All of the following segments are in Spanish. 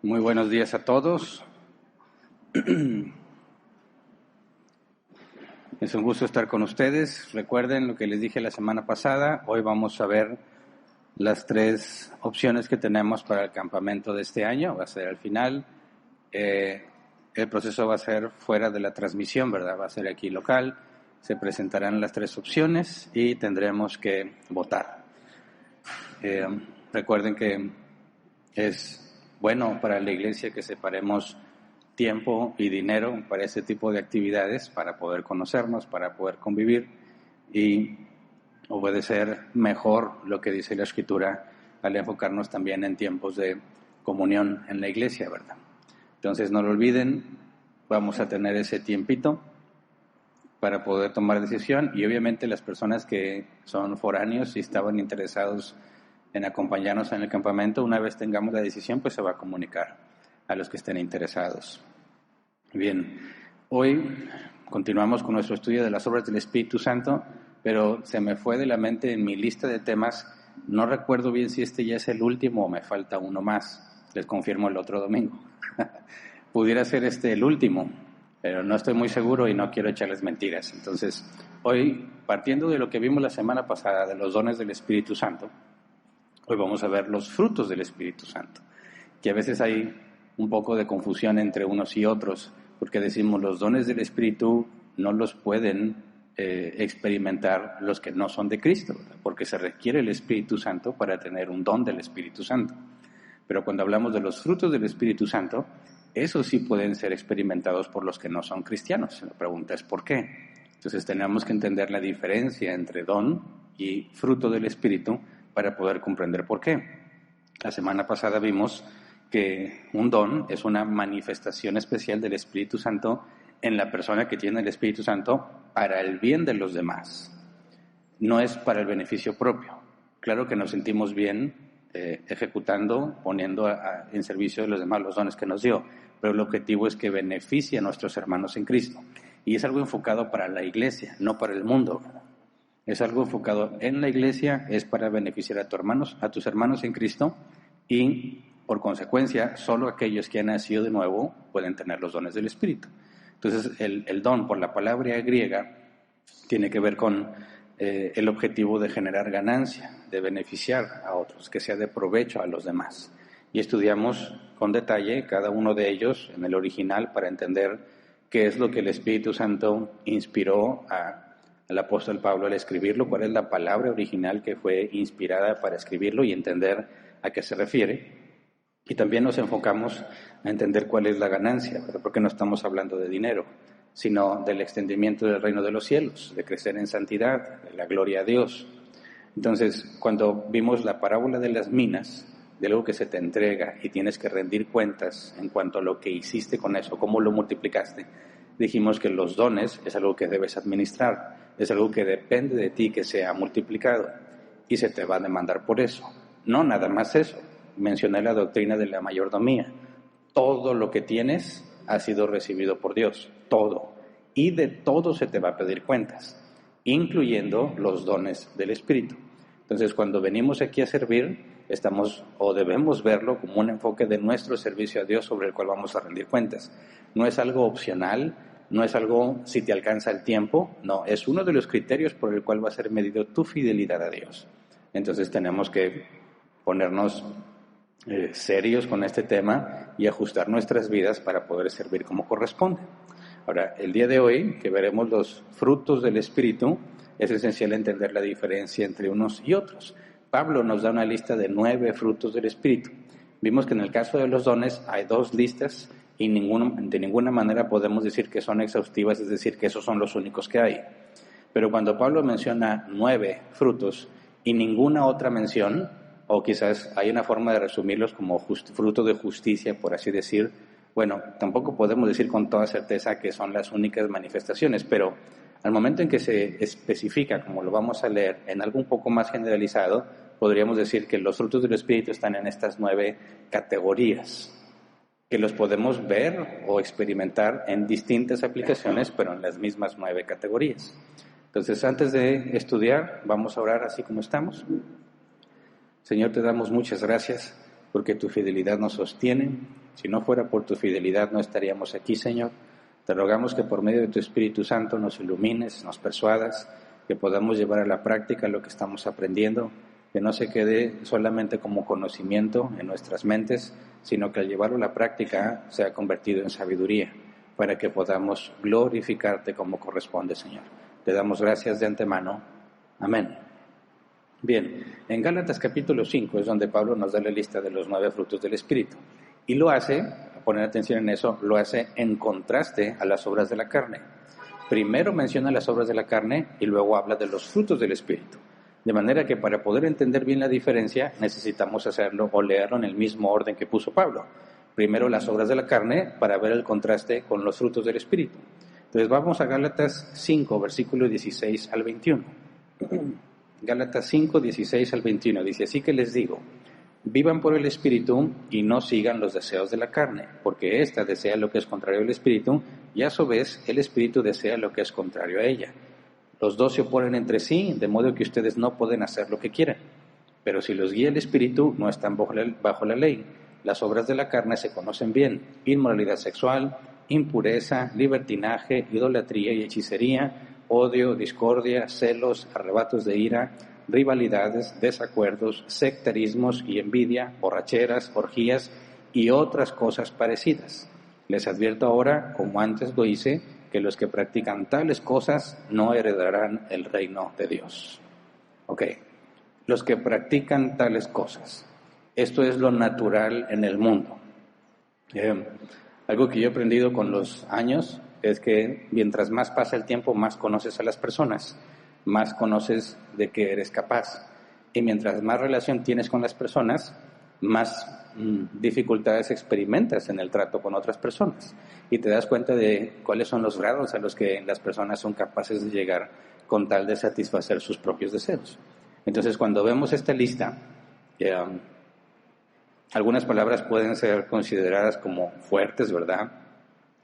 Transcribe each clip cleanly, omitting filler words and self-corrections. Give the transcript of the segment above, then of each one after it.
Muy buenos días a todos. Es un gusto estar con ustedes. Recuerden lo que les dije la semana pasada. Hoy vamos a ver las 3 opciones que tenemos para el campamento de este año. Va a ser al final. El proceso va a ser fuera de la transmisión, ¿verdad? Va a ser aquí local. Se presentarán las 3 opciones y tendremos que votar. Recuerden que es bueno para la iglesia que separemos tiempo y dinero para ese tipo de actividades, para poder conocernos, para poder convivir y obedecer mejor lo que dice la Escritura al enfocarnos también en tiempos de comunión en la iglesia, ¿verdad? Entonces no lo olviden, vamos a tener ese tiempito para poder tomar decisión y obviamente las personas que son foráneos y estaban interesados en acompañarnos en el campamento, una vez tengamos la decisión, pues se va a comunicar a los que estén interesados. Bien, hoy continuamos con nuestro estudio de las obras del Espíritu Santo, pero se me fue de la mente en mi lista de temas, no recuerdo bien si este ya es el último o me falta uno más, les confirmo el otro domingo. Pudiera ser este el último, pero no estoy muy seguro y no quiero echarles mentiras. Entonces, hoy, partiendo de lo que vimos la semana pasada, de los dones del Espíritu Santo, hoy vamos a ver los frutos del Espíritu Santo, que a veces hay un poco de confusión entre unos y otros, porque decimos los dones del Espíritu no los pueden experimentar los que no son de Cristo, ¿verdad? Porque se requiere el Espíritu Santo para tener un don del Espíritu Santo. Pero cuando hablamos de los frutos del Espíritu Santo, esos sí pueden ser experimentados por los que no son cristianos. La pregunta es ¿por qué? Entonces tenemos que entender la diferencia entre don y fruto del Espíritu para poder comprender por qué. La semana pasada vimos que un don es una manifestación especial del Espíritu Santo en la persona que tiene el Espíritu Santo para el bien de los demás. No es para el beneficio propio. Claro que nos sentimos bien ejecutando, poniendo en servicio de los demás los dones que nos dio, pero el objetivo es que beneficie a nuestros hermanos en Cristo. Y es algo enfocado para la iglesia, no para el mundo. Es algo enfocado en la iglesia, es para beneficiar a tus hermanos en Cristo y, por consecuencia, solo aquellos que han nacido de nuevo pueden tener los dones del Espíritu. Entonces, el don, por la palabra griega, tiene que ver con el objetivo de generar ganancia, de beneficiar a otros, que sea de provecho a los demás. Y estudiamos con detalle cada uno de ellos en el original para entender qué es lo que el Espíritu Santo inspiró al apóstol Pablo al escribirlo, cuál es la palabra original que fue inspirada para escribirlo y entender a qué se refiere. Y también nos enfocamos a entender cuál es la ganancia, porque no estamos hablando de dinero, sino del extendimiento del reino de los cielos, de crecer en santidad, de la gloria a Dios. Entonces, cuando vimos la parábola de las minas, de algo que se te entrega y tienes que rendir cuentas en cuanto a lo que hiciste con eso, cómo lo multiplicaste, dijimos que los dones es algo que debes administrar, es algo que depende de ti que sea multiplicado y se te va a demandar por eso. No nada más eso, mencioné la doctrina de la mayordomía. Todo lo que tienes ha sido recibido por Dios, todo. Y de todo se te va a pedir cuentas, incluyendo los dones del Espíritu. Entonces, cuando venimos aquí a servir, estamos o debemos verlo como un enfoque de nuestro servicio a Dios sobre el cual vamos a rendir cuentas. No es algo opcional, no es algo si te alcanza el tiempo, no, es uno de los criterios por el cual va a ser medido tu fidelidad a Dios. Entonces tenemos que ponernos serios con este tema y ajustar nuestras vidas para poder servir como corresponde. Ahora, el día de hoy, que veremos los frutos del Espíritu, es esencial entender la diferencia entre unos y otros. Pablo nos da una lista de 9 frutos del Espíritu. Vimos que en el caso de los dones hay 2 listas y de ninguna manera podemos decir que son exhaustivas, es decir, que esos son los únicos que hay. Pero cuando Pablo menciona 9 frutos y ninguna otra mención, o quizás hay una forma de resumirlos como fruto de justicia, por así decir, bueno, tampoco podemos decir con toda certeza que son las únicas manifestaciones, pero al momento en que se especifica, como lo vamos a leer, en algo un poco más generalizado, podríamos decir que los frutos del Espíritu están en estas 9 categorías, que los podemos ver o experimentar en distintas aplicaciones, pero en las mismas 9 categorías. Entonces, antes de estudiar, vamos a orar así como estamos. Señor, te damos muchas gracias porque tu fidelidad nos sostiene. Si no fuera por tu fidelidad no estaríamos aquí, Señor. Te rogamos que por medio de tu Espíritu Santo nos ilumines, nos persuadas, que podamos llevar a la práctica lo que estamos aprendiendo, que no se quede solamente como conocimiento en nuestras mentes, sino que al llevarlo a la práctica sea convertido en sabiduría, para que podamos glorificarte como corresponde, Señor. Te damos gracias de antemano. Amén. Bien, en Gálatas capítulo 5 es donde Pablo nos da la lista de los 9 frutos del Espíritu. Y lo hace, a poner atención en eso, lo hace en contraste a las obras de la carne. Primero menciona las obras de la carne y luego habla de los frutos del Espíritu. De manera que para poder entender bien la diferencia necesitamos hacerlo o leerlo en el mismo orden que puso Pablo. Primero las obras de la carne para ver el contraste con los frutos del Espíritu. Entonces vamos a Gálatas 5, versículo 16 al 21. Gálatas 5, 16 al 21. Dice, así que les digo, vivan por el Espíritu y no sigan los deseos de la carne, porque ésta desea lo que es contrario al Espíritu y a su vez el Espíritu desea lo que es contrario a ella. Los dos se oponen entre sí, de modo que ustedes no pueden hacer lo que quieren. Pero si los guía el Espíritu, no están bajo la ley. Las obras de la carne se conocen bien: inmoralidad sexual, impureza, libertinaje, idolatría y hechicería, odio, discordia, celos, arrebatos de ira, rivalidades, desacuerdos, sectarismos y envidia, borracheras, orgías y otras cosas parecidas. Les advierto ahora, como antes lo hice, que los que practican tales cosas no heredarán el reino de Dios. Ok, los que practican tales cosas. Esto es lo natural en el mundo. Algo que yo he aprendido con los años es que mientras más pasa el tiempo, más conoces a las personas, más conoces de qué eres capaz. Y mientras más relación tienes con las personas, más dificultades experimentas en el trato con otras personas. Y te das cuenta de cuáles son los grados a los que las personas son capaces de llegar con tal de satisfacer sus propios deseos. Entonces, cuando vemos esta lista, algunas palabras pueden ser consideradas como fuertes, ¿verdad?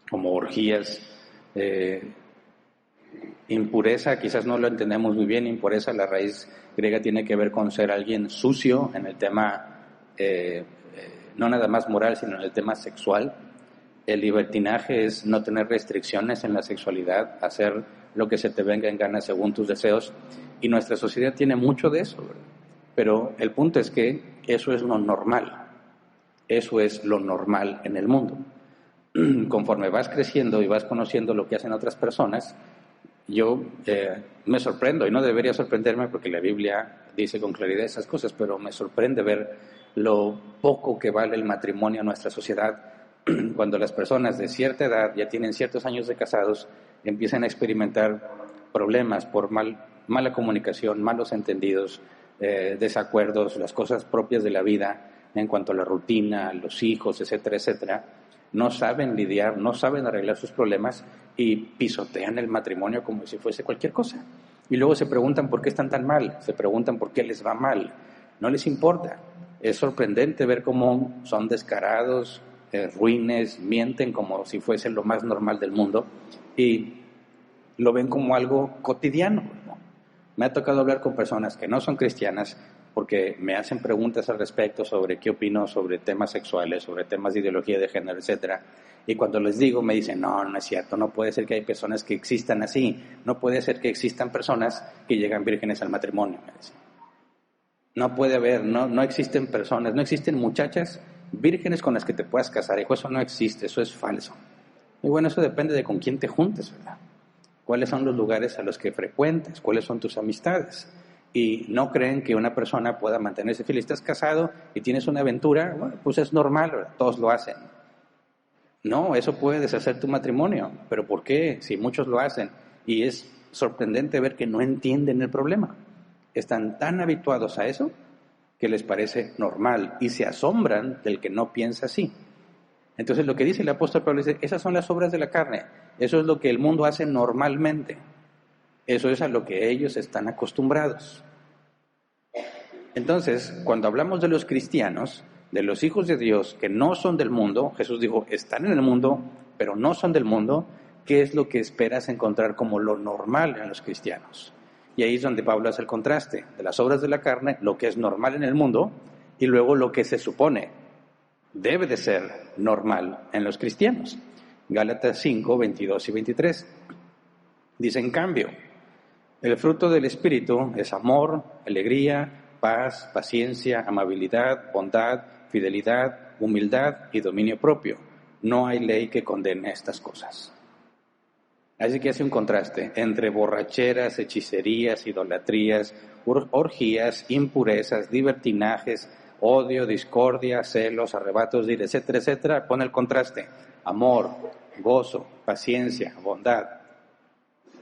Como orgías, impureza, quizás no lo entendemos muy bien. Impureza, la raíz griega tiene que ver con ser alguien sucio en el tema, no nada más moral, sino en el tema sexual. El libertinaje es no tener restricciones en la sexualidad, hacer lo que se te venga en gana según tus deseos. Y nuestra sociedad tiene mucho de eso, ¿verdad? Pero el punto es que eso es lo normal. Eso es lo normal en el mundo. Conforme vas creciendo y vas conociendo lo que hacen otras personas, yo me sorprendo, y no debería sorprenderme porque la Biblia dice con claridad esas cosas, pero me sorprende ver lo poco que vale el matrimonio en nuestra sociedad cuando las personas de cierta edad, ya tienen ciertos años de casados, empiezan a experimentar problemas por mala comunicación, malos entendidos, desacuerdos, las cosas propias de la vida en cuanto a la rutina, los hijos, etcétera, etcétera. No saben lidiar, no saben arreglar sus problemas y pisotean el matrimonio como si fuese cualquier cosa. Y luego se preguntan por qué están tan mal, se preguntan por qué les va mal. No les importa. Es sorprendente ver cómo son descarados, ruines, mienten como si fuese lo más normal del mundo y lo ven como algo cotidiano, ¿no? Me ha tocado hablar con personas que no son cristianas porque me hacen preguntas al respecto sobre qué opino sobre temas sexuales, sobre temas de ideología de género, etcétera. Y cuando les digo, me dicen, no es cierto, no puede ser que hay personas que existan así, no puede ser que existan personas que llegan vírgenes al matrimonio, me dicen. No puede haber, no existen personas, no existen muchachas vírgenes con las que te puedas casar, hijo, eso no existe, eso es falso. Y bueno, eso depende de con quién te juntes, ¿verdad? ¿Cuáles son los lugares a los que frecuentas? ¿Cuáles son tus amistades? Y no creen que una persona pueda mantenerse fiel. Estás casado y tienes una aventura, bueno, pues es normal, ¿verdad? Todos lo hacen. No, eso puede deshacer tu matrimonio. ¿Pero por qué? Si muchos lo hacen. Y es sorprendente ver que no entienden el problema. Están tan habituados a eso que les parece normal y se asombran del que no piensa así. Entonces lo que dice el apóstol Pablo es, esas son las obras de la carne. Eso es lo que el mundo hace normalmente. Eso es a lo que ellos están acostumbrados. Entonces, cuando hablamos de los cristianos, de los hijos de Dios que no son del mundo, Jesús dijo, están en el mundo, pero no son del mundo, ¿qué es lo que esperas encontrar como lo normal en los cristianos? Y ahí es donde Pablo hace el contraste de las obras de la carne, lo que es normal en el mundo, y luego lo que se supone debe de ser normal en los cristianos. Gálatas 5, 22 y 23. Dice, en cambio, el fruto del Espíritu es amor, alegría, paz, paciencia, amabilidad, bondad, fidelidad, humildad y dominio propio. No hay ley que condene estas cosas. Así que hace un contraste entre borracheras, hechicerías, idolatrías, orgías, impurezas, libertinajes, odio, discordia, celos, arrebatos de ira, etcétera, etcétera. Pone el contraste: amor, gozo, paciencia, bondad.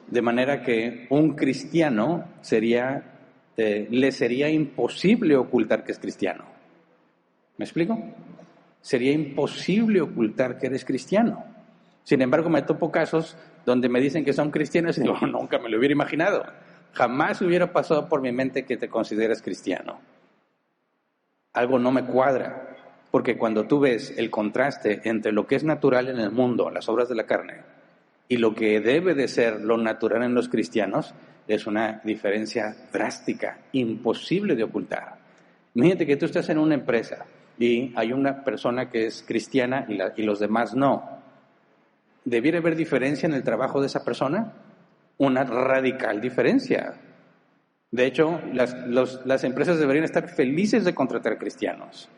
De manera que un cristiano le sería imposible ocultar que es cristiano. ¿Me explico? Sería imposible ocultar que eres cristiano. Sin embargo, me topo casos donde me dicen que son cristianos y digo, nunca me lo hubiera imaginado. Jamás hubiera pasado por mi mente que te consideres cristiano. Algo no me cuadra, porque cuando tú ves el contraste entre lo que es natural en el mundo, las obras de la carne, y lo que debe de ser lo natural en los cristianos, es una diferencia drástica, imposible de ocultar. Imagínate que tú estás en una empresa y hay una persona que es cristiana y los demás no. ¿Debiera haber diferencia en el trabajo de esa persona? Una radical diferencia. De hecho, las empresas deberían estar felices de contratar cristianos.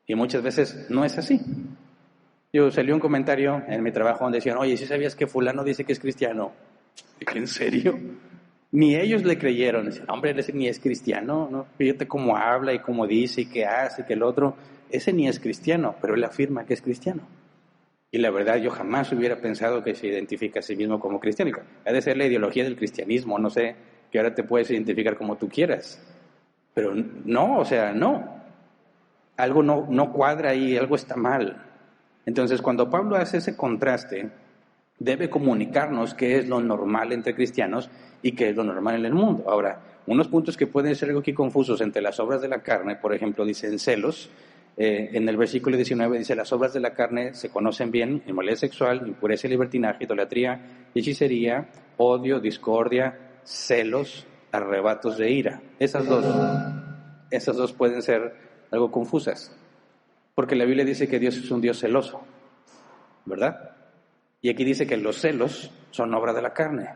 Y muchas veces no es así. Salió un comentario en mi trabajo donde decían, oye, ¿sí sabías que fulano dice que es cristiano? Dije, ¿en serio? Ni ellos le creyeron. Decían, hombre, ese ni es cristiano, ¿no? Fíjate cómo habla y cómo dice y qué hace y que el otro. Ese ni es cristiano, pero él afirma que es cristiano. Y la verdad, yo jamás hubiera pensado que se identifica a sí mismo como cristiano. Ha de ser la ideología del cristianismo, no sé, que ahora te puedes identificar como tú quieras. Pero no, no. Algo no cuadra ahí, algo está mal. Entonces, cuando Pablo hace ese contraste, debe comunicarnos qué es lo normal entre cristianos y qué es lo normal en el mundo. Ahora, unos puntos que pueden ser algo aquí confusos entre las obras de la carne, por ejemplo, dicen celos. En el versículo 19 dice, las obras de la carne se conocen bien: inmoralidad sexual, impureza y libertinaje, idolatría, hechicería, odio, discordia, celos, arrebatos de ira. Esas dos pueden ser algo confusas, porque la Biblia dice que Dios es un Dios celoso, ¿verdad? Y aquí dice que los celos son obra de la carne.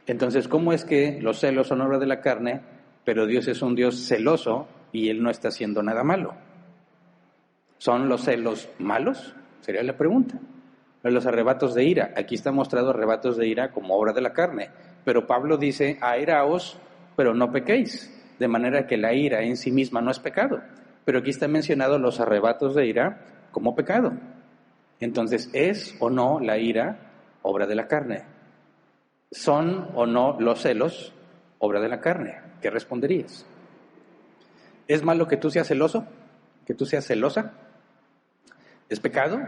Entonces, ¿cómo es que los celos son obra de la carne, pero Dios es un Dios celoso y Él no está haciendo nada malo? ¿Son los celos malos? Sería la pregunta. Los arrebatos de ira. Aquí está mostrado arrebatos de ira como obra de la carne. Pero Pablo dice, airaos, pero no pequéis. De manera que la ira en sí misma no es pecado. Pero aquí está mencionado los arrebatos de ira como pecado. Entonces, ¿es o no la ira obra de la carne? ¿Son o no los celos obra de la carne? ¿Qué responderías? ¿Es malo que tú seas celoso? ¿Que tú seas celosa? ¿Es pecado?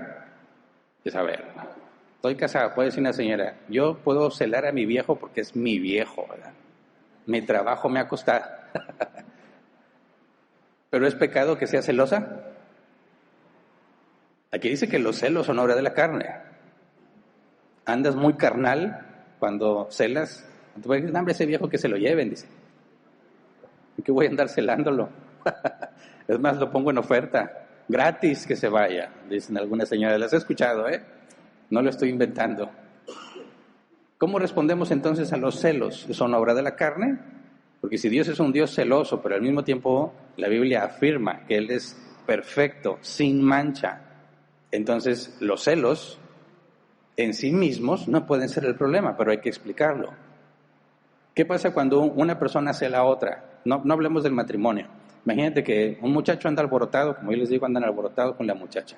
Pues a ver, estoy casada, puede decir una señora, yo puedo celar a mi viejo porque es mi viejo, ¿verdad? Mi trabajo me ha costado. ¿Pero es pecado que sea celosa? Aquí dice que los celos son obra de la carne. Andas muy carnal cuando celas. Tú puedes decir, hombre, ese viejo que se lo lleven, dice. ¿Y qué voy a andar celándolo? Es más, lo pongo en oferta. Gratis que se vaya, dicen algunas señoras. Las he escuchado, No lo estoy inventando. ¿Cómo respondemos entonces a los celos? ¿Son obra de la carne? Porque si Dios es un Dios celoso, pero al mismo tiempo la Biblia afirma que Él es perfecto, sin mancha, entonces los celos en sí mismos no pueden ser el problema, pero hay que explicarlo. ¿Qué pasa cuando una persona cela a otra? No hablemos del matrimonio. Imagínate que un muchacho anda alborotado, como yo les digo, andan alborotados con la muchacha.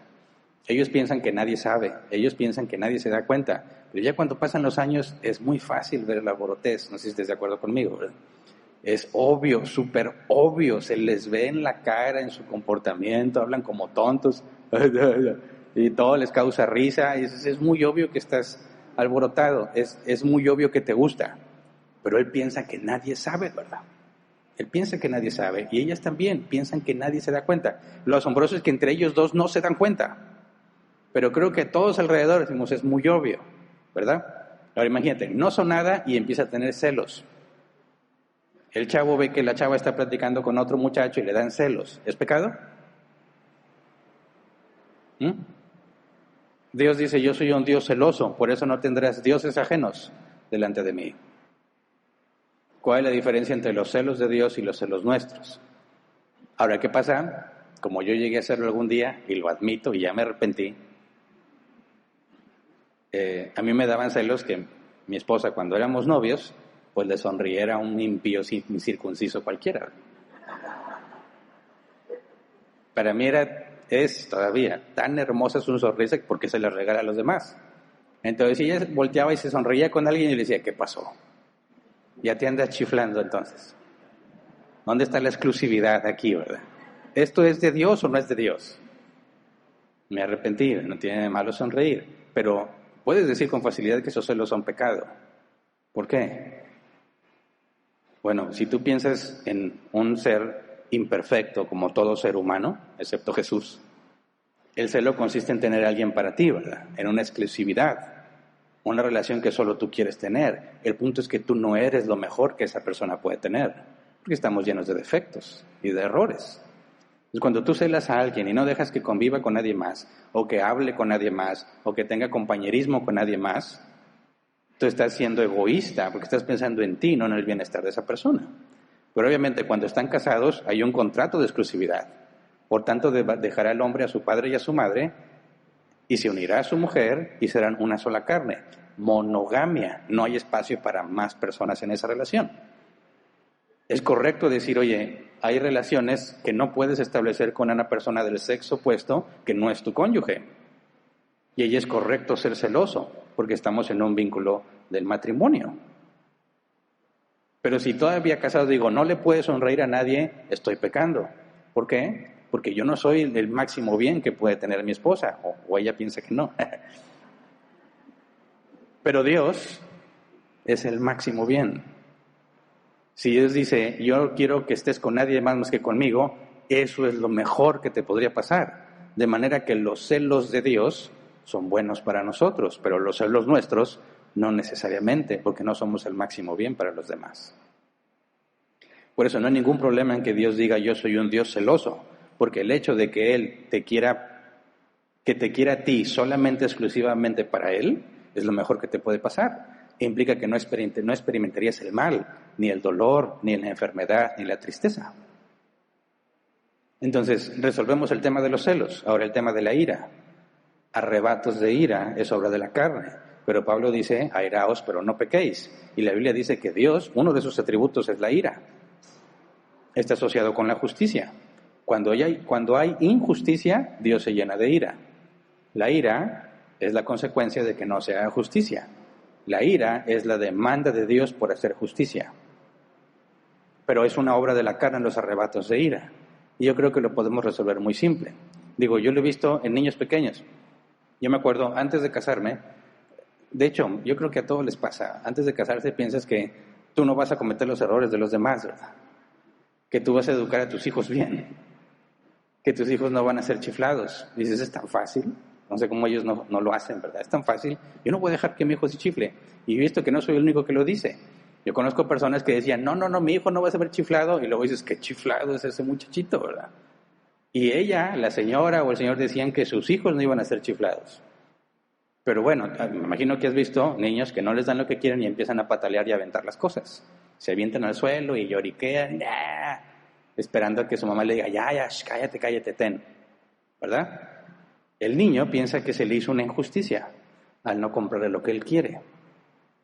Ellos piensan que nadie sabe, ellos piensan que nadie se da cuenta, pero ya cuando pasan los años es muy fácil ver el alborotez, no sé si estés de acuerdo conmigo, ¿verdad? Es obvio, súper obvio, se les ve en la cara, en su comportamiento, hablan como tontos, y todo les causa risa, es muy obvio que estás alborotado, es muy obvio que te gusta, pero él piensa que nadie sabe, ¿verdad? Él piensa que nadie sabe, y ellas también piensan que nadie se da cuenta. Lo asombroso es que entre ellos dos no se dan cuenta, pero creo que todos alrededor decimos, es muy obvio, ¿verdad? Ahora imagínate, no son nada y empieza a tener celos. El chavo ve que la chava está platicando con otro muchacho y le dan celos. ¿Es pecado? ¿Mm? Dios dice, yo soy un Dios celoso, por eso no tendrás dioses ajenos delante de mí. ¿Cuál es la diferencia entre los celos de Dios y los celos nuestros? Ahora, ¿qué pasa? Como yo llegué a hacerlo algún día, y lo admito, y ya me arrepentí, a mí me daban celos que mi esposa, cuando éramos novios, pues le sonriera a un impío incircunciso cualquiera. Para mí es todavía tan hermosa su sonrisa porque se le regala a los demás. Entonces ella volteaba y se sonreía con alguien y le decía, ¿qué pasó? Ya te andas chiflando entonces. ¿Dónde está la exclusividad aquí, verdad? ¿Esto es de Dios o no es de Dios? Me arrepentí, no tiene de malo sonreír, pero puedes decir con facilidad que esos celos son pecado. ¿Por qué? Bueno, si tú piensas en un ser imperfecto como todo ser humano, excepto Jesús, el celo consiste en tener a alguien para ti, ¿verdad? En una exclusividad, una relación que solo tú quieres tener. El punto es que tú no eres lo mejor que esa persona puede tener, porque estamos llenos de defectos y de errores. Entonces, cuando tú celas a alguien y no dejas que conviva con nadie más, o que hable con nadie más, o que tenga compañerismo con nadie más, tú estás siendo egoísta porque estás pensando en ti, no en el bienestar de esa persona. Pero obviamente cuando están casados hay un contrato de exclusividad. Por tanto, dejará el hombre a su padre y a su madre y se unirá a su mujer y serán una sola carne. Monogamia. No hay espacio para más personas en esa relación. Es correcto decir, oye, hay relaciones que no puedes establecer con una persona del sexo opuesto que no es tu cónyuge. Y ahí es correcto ser celoso, porque estamos en un vínculo del matrimonio. Pero si todavía casado digo, no le puedes sonreír a nadie, estoy pecando. ¿Por qué? Porque yo no soy el máximo bien que puede tener mi esposa, o ella piensa que no. Pero Dios es el máximo bien. Si Dios dice, yo quiero que estés con nadie más que conmigo, eso es lo mejor que te podría pasar. De manera que los celos de Dios son buenos para nosotros, pero los celos nuestros no necesariamente, porque no somos el máximo bien para los demás. Por eso no hay ningún problema en que Dios diga, yo soy un Dios celoso, porque el hecho de que Él te quiera a ti solamente, exclusivamente para Él, es lo mejor que te puede pasar. Implica que no experimentarías el mal, ni el dolor, ni la enfermedad, ni la tristeza. Entonces, resolvemos el tema de los celos. Ahora el tema de la ira. Arrebatos de ira es obra de la carne. Pero Pablo dice, airaos, pero no pequéis. Y la Biblia dice que Dios, uno de sus atributos es la ira. Está asociado con la justicia. Cuando hay injusticia, Dios se llena de ira. La ira es la consecuencia de que no se haga justicia. La ira es la demanda de Dios por hacer justicia. Pero es una obra de la carne en los arrebatos de ira. Y yo creo que lo podemos resolver muy simple. Digo, yo lo he visto en niños pequeños. Yo me acuerdo, antes de casarme, de hecho, yo creo que a todos les pasa. Antes de casarse piensas que tú no vas a cometer los errores de los demás, ¿verdad? Que tú vas a educar a tus hijos bien. Que tus hijos no van a ser chiflados. Dices, es tan fácil. No sé cómo ellos no lo hacen, ¿verdad? Es tan fácil. Yo no voy a dejar que mi hijo se chifle. Y he visto que no soy el único que lo dice. Yo conozco personas que decían, no, mi hijo no va a ser chiflado. Y luego dices, qué chiflado es ese muchachito, ¿verdad? Y ella, la señora o el señor decían que sus hijos no iban a ser chiflados. Pero bueno, me imagino que has visto niños que no les dan lo que quieren y empiezan a patalear y a aventar las cosas. Se avientan al suelo y lloriquean, esperando a que su mamá le diga, ya, cállate, ten. ¿Verdad? El niño piensa que se le hizo una injusticia al no comprarle lo que él quiere.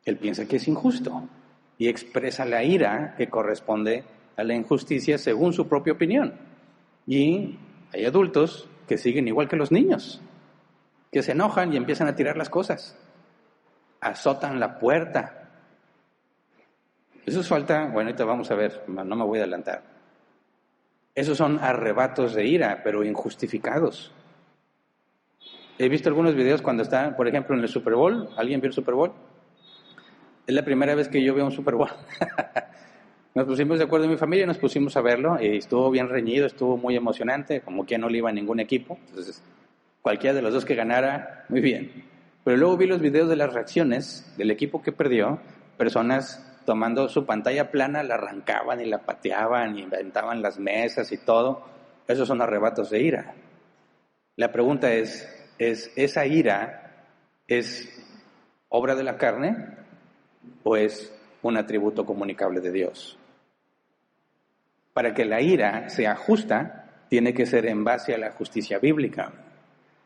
Él piensa que es injusto y expresa la ira que corresponde a la injusticia según su propia opinión. Y hay adultos que siguen igual que los niños, que se enojan y empiezan a tirar las cosas, azotan la puerta. Eso es falta, bueno, ahorita vamos a ver, no me voy a adelantar. Esos son arrebatos de ira, pero injustificados. He visto algunos videos cuando están, por ejemplo, en el Super Bowl. ¿Alguien vio el Super Bowl? Es la primera vez que yo veo un Super Bowl. Nos pusimos de acuerdo en mi familia y nos pusimos a verlo y estuvo bien reñido, estuvo muy emocionante, como que no le iba a ningún equipo. Entonces, cualquiera de los dos que ganara, muy bien. Pero luego vi los videos de las reacciones del equipo que perdió, personas tomando su pantalla plana, la arrancaban y la pateaban y inventaban las mesas y todo. Esos son arrebatos de ira. La pregunta es ¿esa ira es obra de la carne o es un atributo comunicable de Dios? Para que la ira sea justa, tiene que ser en base a la justicia bíblica.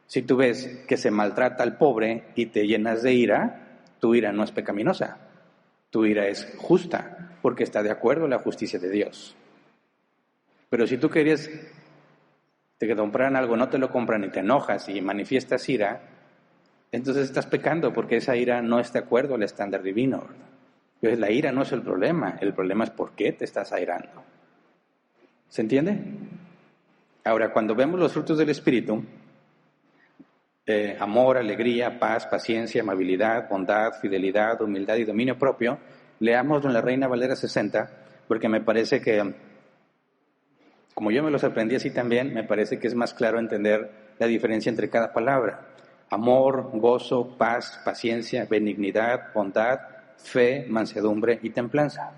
Si tú ves que se maltrata al pobre y te llenas de ira, tu ira no es pecaminosa. Tu ira es justa, porque está de acuerdo a la justicia de Dios. Pero si tú querías te compran algo, no te lo compran y te enojas y manifiestas ira, entonces estás pecando porque esa ira no está de acuerdo al estándar divino, ¿verdad? Entonces la ira no es el problema es por qué te estás airando. ¿Se entiende? Ahora, cuando vemos los frutos del Espíritu, amor, alegría, paz, paciencia, amabilidad, bondad, fidelidad, humildad y dominio propio, leámoslo en la Reina Valera 60, porque me parece que, como yo me los aprendí así también, me parece que es más claro entender la diferencia entre cada palabra. Amor, gozo, paz, paciencia, benignidad, bondad, fe, mansedumbre y templanza.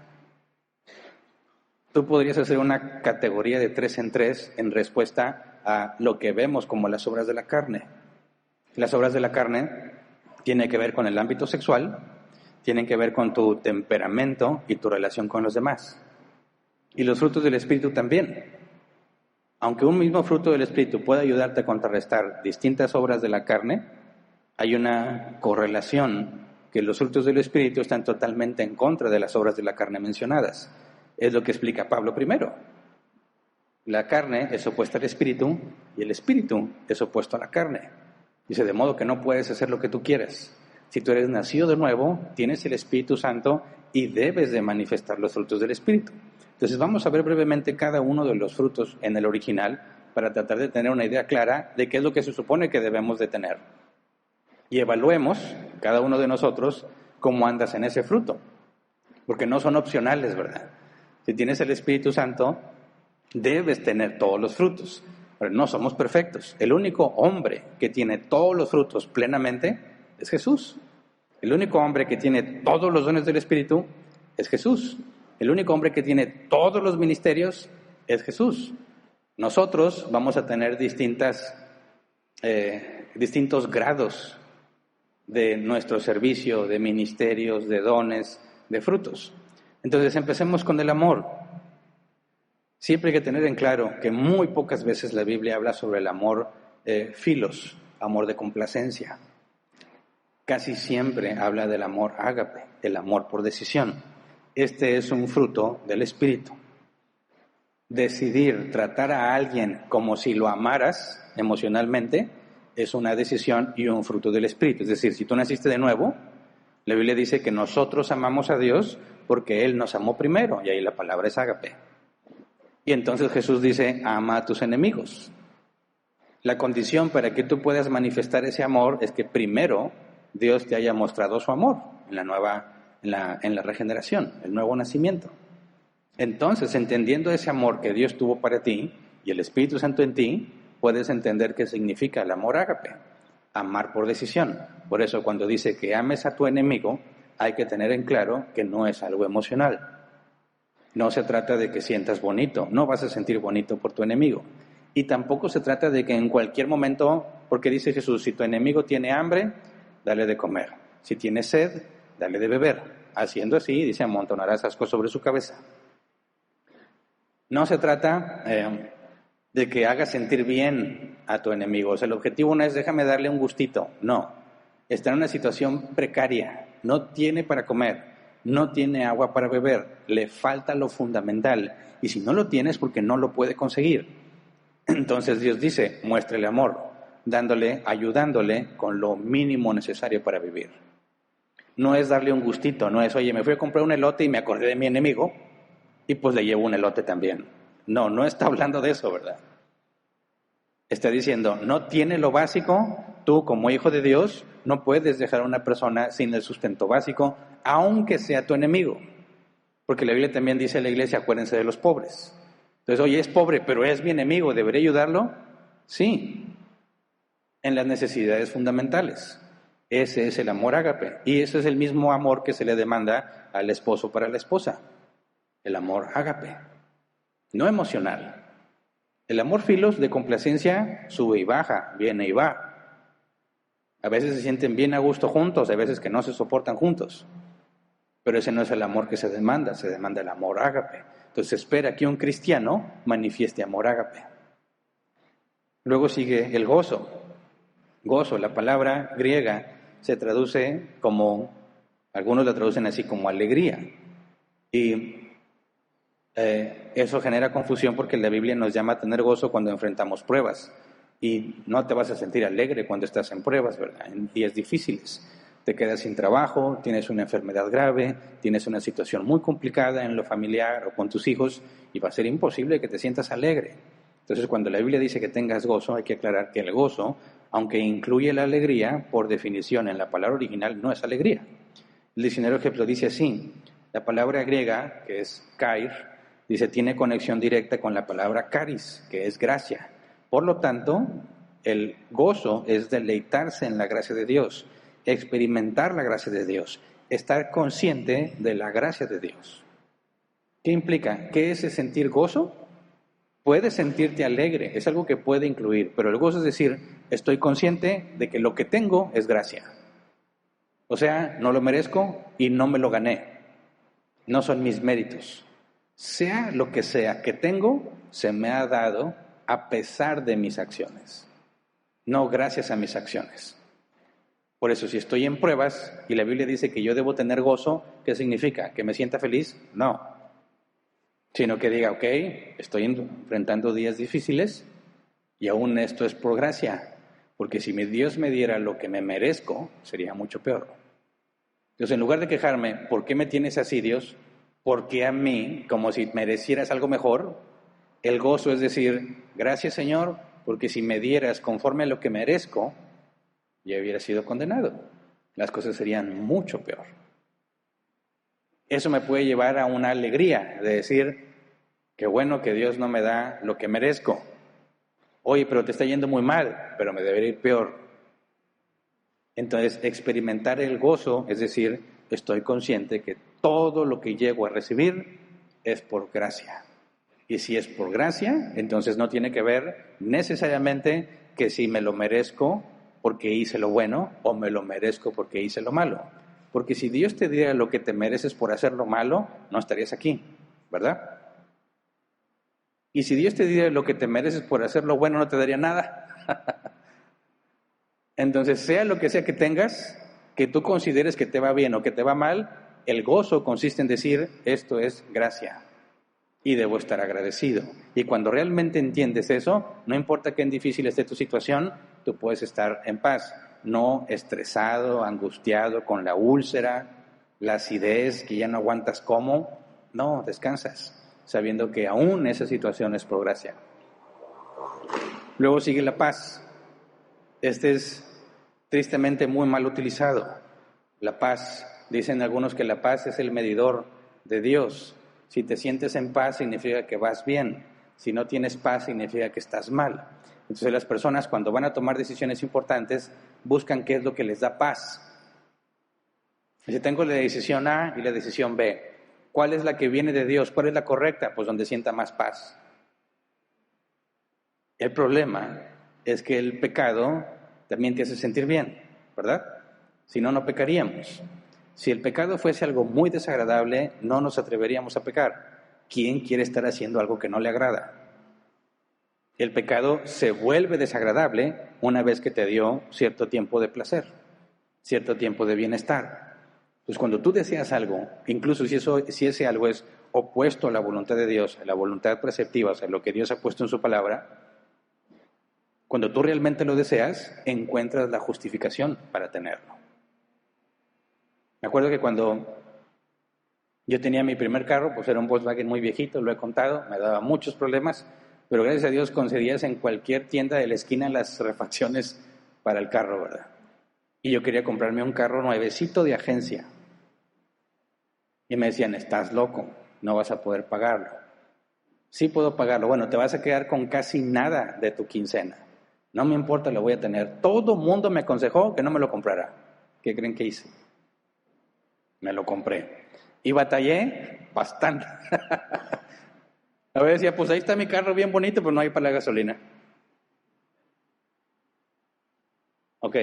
Tú podrías hacer una categoría de 3 en 3 en respuesta a lo que vemos como las obras de la carne. Las obras de la carne tienen que ver con el ámbito sexual, tienen que ver con tu temperamento y tu relación con los demás. Y los frutos del Espíritu también. Aunque un mismo fruto del Espíritu puede ayudarte a contrarrestar distintas obras de la carne, hay una correlación que los frutos del Espíritu están totalmente en contra de las obras de la carne mencionadas. Es lo que explica Pablo primero. La carne es opuesta al Espíritu y el Espíritu es opuesto a la carne. Dice, de modo que no puedes hacer lo que tú quieras. Si tú eres nacido de nuevo, tienes el Espíritu Santo y debes de manifestar los frutos del Espíritu. Entonces vamos a ver brevemente cada uno de los frutos en el original para tratar de tener una idea clara de qué es lo que se supone que debemos de tener. Y evaluemos, cada uno de nosotros, cómo andas en ese fruto. Porque no son opcionales, ¿verdad? Si tienes el Espíritu Santo, debes tener todos los frutos. Pero no somos perfectos. El único hombre que tiene todos los frutos plenamente es Jesús. El único hombre que tiene todos los dones del Espíritu es Jesús. El único hombre que tiene todos los ministerios es Jesús. Nosotros vamos a tener distintos grados de nuestro servicio, de ministerios, de dones, de frutos. Entonces empecemos con el amor. Siempre hay que tener en claro que muy pocas veces la Biblia habla sobre el amor filos, amor de complacencia. Casi siempre habla del amor ágape, el amor por decisión. Este es un fruto del Espíritu. Decidir tratar a alguien como si lo amaras emocionalmente es una decisión y un fruto del Espíritu. Es decir, si tú naciste de nuevo, la Biblia dice que nosotros amamos a Dios porque Él nos amó primero, y ahí la palabra es ágape. Y entonces Jesús dice, ama a tus enemigos. La condición para que tú puedas manifestar ese amor es que primero Dios te haya mostrado su amor en la regeneración, el nuevo nacimiento. Entonces, entendiendo ese amor que Dios tuvo para ti y el Espíritu Santo en ti, puedes entender qué significa el amor ágape, amar por decisión. Por eso cuando dice que ames a tu enemigo, hay que tener en claro que no es algo emocional. No se trata de que sientas bonito, no vas a sentir bonito por tu enemigo. Y tampoco se trata de que en cualquier momento, porque dice Jesús, si tu enemigo tiene hambre, dale de comer. Si tiene sed, dale de beber. Haciendo así, dice, amontonarás asco sobre su cabeza. No se trata de que hagas sentir bien a tu enemigo. O sea, el objetivo no es déjame darle un gustito. No. Está en una situación precaria. No tiene para comer. No tiene agua para beber. Le falta lo fundamental. Y si no lo tiene es porque no lo puede conseguir. Entonces Dios dice, muéstrele amor, ayudándole con lo mínimo necesario para vivir. No es darle un gustito, no es, oye, me fui a comprar un elote y me acordé de mi enemigo y pues le llevo un elote también. No está hablando de eso, ¿verdad? Está diciendo, no tiene lo básico, tú como hijo de Dios no puedes dejar a una persona sin el sustento básico, aunque sea tu enemigo. Porque la Biblia también dice a la iglesia, acuérdense de los pobres. Entonces, oye, es pobre, pero es mi enemigo, ¿debería ayudarlo? Sí, en las necesidades fundamentales. Ese es el amor ágape. Y ese es el mismo amor que se le demanda al esposo para la esposa. El amor ágape. No emocional. El amor filos de complacencia sube y baja, viene y va. A veces se sienten bien a gusto juntos, a veces que no se soportan juntos. Pero ese no es el amor que se demanda el amor ágape. Entonces espera que un cristiano manifieste amor ágape. Luego sigue el gozo. Gozo, la palabra griega se traduce como, algunos la traducen así como alegría. Y eso genera confusión porque la Biblia nos llama a tener gozo cuando enfrentamos pruebas. Y no te vas a sentir alegre cuando estás en pruebas, ¿verdad? En días difíciles. Te quedas sin trabajo, tienes una enfermedad grave, tienes una situación muy complicada en lo familiar o con tus hijos y va a ser imposible que te sientas alegre. Entonces, cuando la Biblia dice que tengas gozo, hay que aclarar que el gozo, aunque incluye la alegría, por definición en la palabra original no es alegría. El diccionario ejemplo dice así, la palabra griega, que es kair, dice, tiene conexión directa con la palabra charis, que es gracia. Por lo tanto, el gozo es deleitarse en la gracia de Dios, experimentar la gracia de Dios, estar consciente de la gracia de Dios. ¿Qué implica? ¿Qué es sentir gozo? Puedes sentirte alegre, es algo que puede incluir, pero el gozo es decir, estoy consciente de que lo que tengo es gracia. O sea, no lo merezco y no me lo gané. No son mis méritos. Sea lo que sea que tengo, se me ha dado a pesar de mis acciones, no gracias a mis acciones. Por eso, si estoy en pruebas y la Biblia dice que yo debo tener gozo, ¿qué significa? ¿Que me sienta feliz? No. Sino que diga, ok, estoy enfrentando días difíciles y aún esto es por gracia. Porque si mi Dios me diera lo que me merezco, sería mucho peor. Entonces, en lugar de quejarme, ¿por qué me tienes así, Dios? ¿Por qué a mí? Como si merecieras algo mejor. El gozo es decir, gracias Señor, porque si me dieras conforme a lo que merezco, ya hubiera sido condenado. Las cosas serían mucho peor. Eso me puede llevar a una alegría de decir, qué bueno que Dios no me da lo que merezco. Oye, pero te está yendo muy mal, pero me debería ir peor. Entonces, experimentar el gozo, es decir, estoy consciente que todo lo que llego a recibir es por gracia. Y si es por gracia, entonces no tiene que ver necesariamente que si me lo merezco porque hice lo bueno o me lo merezco porque hice lo malo. Porque si Dios te diera lo que te mereces por hacer lo malo, no estarías aquí, ¿verdad? Y si Dios te diera lo que te mereces por hacer lo bueno, no te daría nada. Entonces, sea lo que sea que tengas, que tú consideres que te va bien o que te va mal, el gozo consiste en decir, esto es gracia. Y debo estar agradecido. Y cuando realmente entiendes eso, no importa qué difícil esté tu situación, tú puedes estar en paz, no estresado, angustiado, con la úlcera, la acidez, que ya no aguantas cómo. No, descansas, sabiendo que aún esa situación es por gracia. Luego sigue la paz. Este es tristemente muy mal utilizado. La paz, dicen algunos que la paz es el medidor de Dios. Si te sientes en paz significa que vas bien. Si no tienes paz significa que estás mal. Entonces las personas cuando van a tomar decisiones importantes buscan qué es lo que les da paz. Si tengo la decisión A y la decisión B, ¿cuál es la que viene de Dios? ¿Cuál es la correcta? Pues donde sienta más paz. El problema es que el pecado también te hace sentir bien, ¿verdad? Si no, no pecaríamos. Si el pecado fuese algo muy desagradable, no nos atreveríamos a pecar. ¿Quién quiere estar haciendo algo que no le agrada? El pecado se vuelve desagradable una vez que te dio cierto tiempo de placer, cierto tiempo de bienestar. Pues cuando tú deseas algo, incluso si ese algo es opuesto a la voluntad de Dios, a la voluntad preceptiva, o sea, lo que Dios ha puesto en su palabra, cuando tú realmente lo deseas, encuentras la justificación para tenerlo. Me acuerdo que cuando yo tenía mi primer carro, pues era un Volkswagen muy viejito, lo he contado, me daba muchos problemas, pero gracias a Dios conseguías en cualquier tienda de la esquina las refacciones para el carro, ¿verdad? Y yo quería comprarme un carro nuevecito de agencia. Y me decían, estás loco, no vas a poder pagarlo. Sí puedo pagarlo, bueno, te vas a quedar con casi nada de tu quincena. No me importa, lo voy a tener. Todo mundo me aconsejó que no me lo comprara. ¿Qué creen que hice? Me lo compré. Y batallé bastante. A ver, decía, pues ahí está mi carro bien bonito, pero no hay para la gasolina. Ok.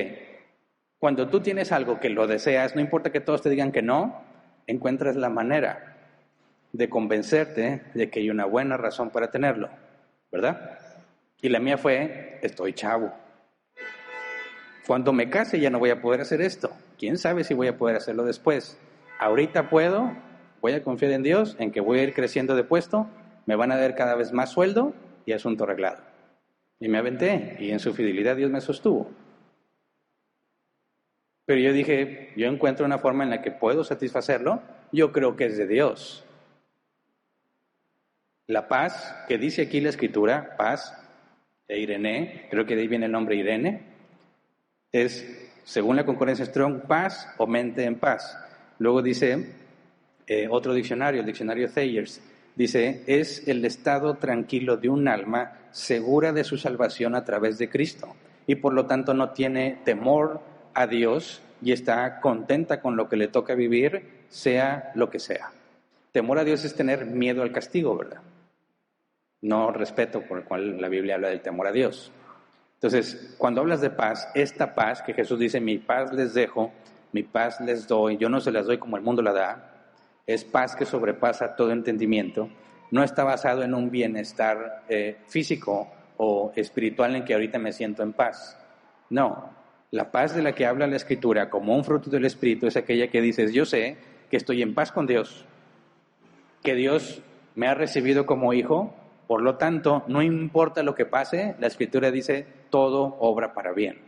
Cuando tú tienes algo que lo deseas, no importa que todos te digan que no, encuentras la manera de convencerte de que hay una buena razón para tenerlo, ¿verdad? Y la mía fue, estoy chavo. Cuando me case ya no voy a poder hacer esto. ¿Quién sabe si voy a poder hacerlo después? Ahorita puedo, voy a confiar en Dios, en que voy a ir creciendo de puesto, me van a dar cada vez más sueldo y asunto arreglado. Y me aventé, y en su fidelidad Dios me sostuvo. Pero yo dije, yo encuentro una forma en la que puedo satisfacerlo, yo creo que es de Dios. La paz, que dice aquí la escritura, paz, e Irene, creo que de ahí viene el nombre Irene, es, según la concordancia Strong, paz o mente en paz. Luego dice, otro diccionario, el diccionario Thayers, dice, es el estado tranquilo de un alma segura de su salvación a través de Cristo y por lo tanto no tiene temor a Dios y está contenta con lo que le toca vivir, sea lo que sea. Temor a Dios es tener miedo al castigo, ¿verdad? No respeto por el cual la Biblia habla del temor a Dios. Entonces, cuando hablas de paz, esta paz que Jesús dice, mi paz les dejo, mi paz les doy, yo no se las doy como el mundo la da, es paz que sobrepasa todo entendimiento, no está basado en un bienestar físico o espiritual en que ahorita me siento en paz. No, la paz de la que habla la Escritura como un fruto del Espíritu es aquella que dices, yo sé que estoy en paz con Dios, que Dios me ha recibido como hijo, por lo tanto, no importa lo que pase, la Escritura dice, todo obra para bien.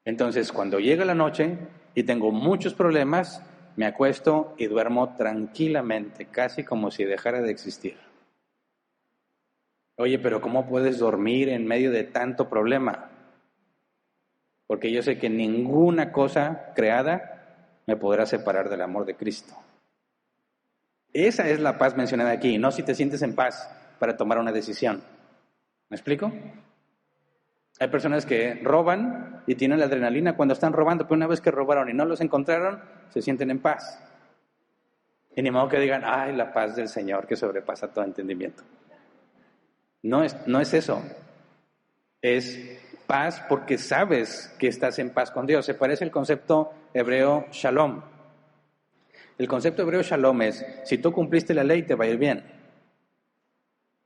Entonces, cuando llega la noche y tengo muchos problemas, me acuesto y duermo tranquilamente, casi como si dejara de existir. Oye, pero ¿cómo puedes dormir en medio de tanto problema? Porque yo sé que ninguna cosa creada me podrá separar del amor de Cristo. Esa es la paz mencionada aquí, no si te sientes en paz para tomar una decisión. ¿Me explico? Hay personas que roban y tienen la adrenalina cuando están robando, pero una vez que robaron y no los encontraron, se sienten en paz. Y ni modo que digan, ay, la paz del Señor que sobrepasa todo entendimiento. No es eso. Es paz porque sabes que estás en paz con Dios. Se parece al concepto hebreo shalom. El concepto hebreo shalom es, si tú cumpliste la ley, te va a ir bien.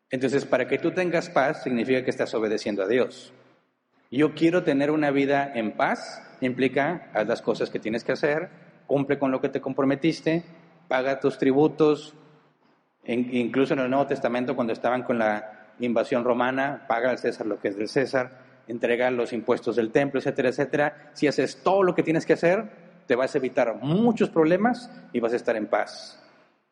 Entonces, para que tú tengas paz, significa que estás obedeciendo a Dios. Yo quiero tener una vida en paz, implica, haz las cosas que tienes que hacer, cumple con lo que te comprometiste, paga tus tributos, incluso en el Nuevo Testamento cuando estaban con la invasión romana, paga al César lo que es del César, entrega los impuestos del templo, etcétera, etcétera. Si haces todo lo que tienes que hacer, te vas a evitar muchos problemas y vas a estar en paz.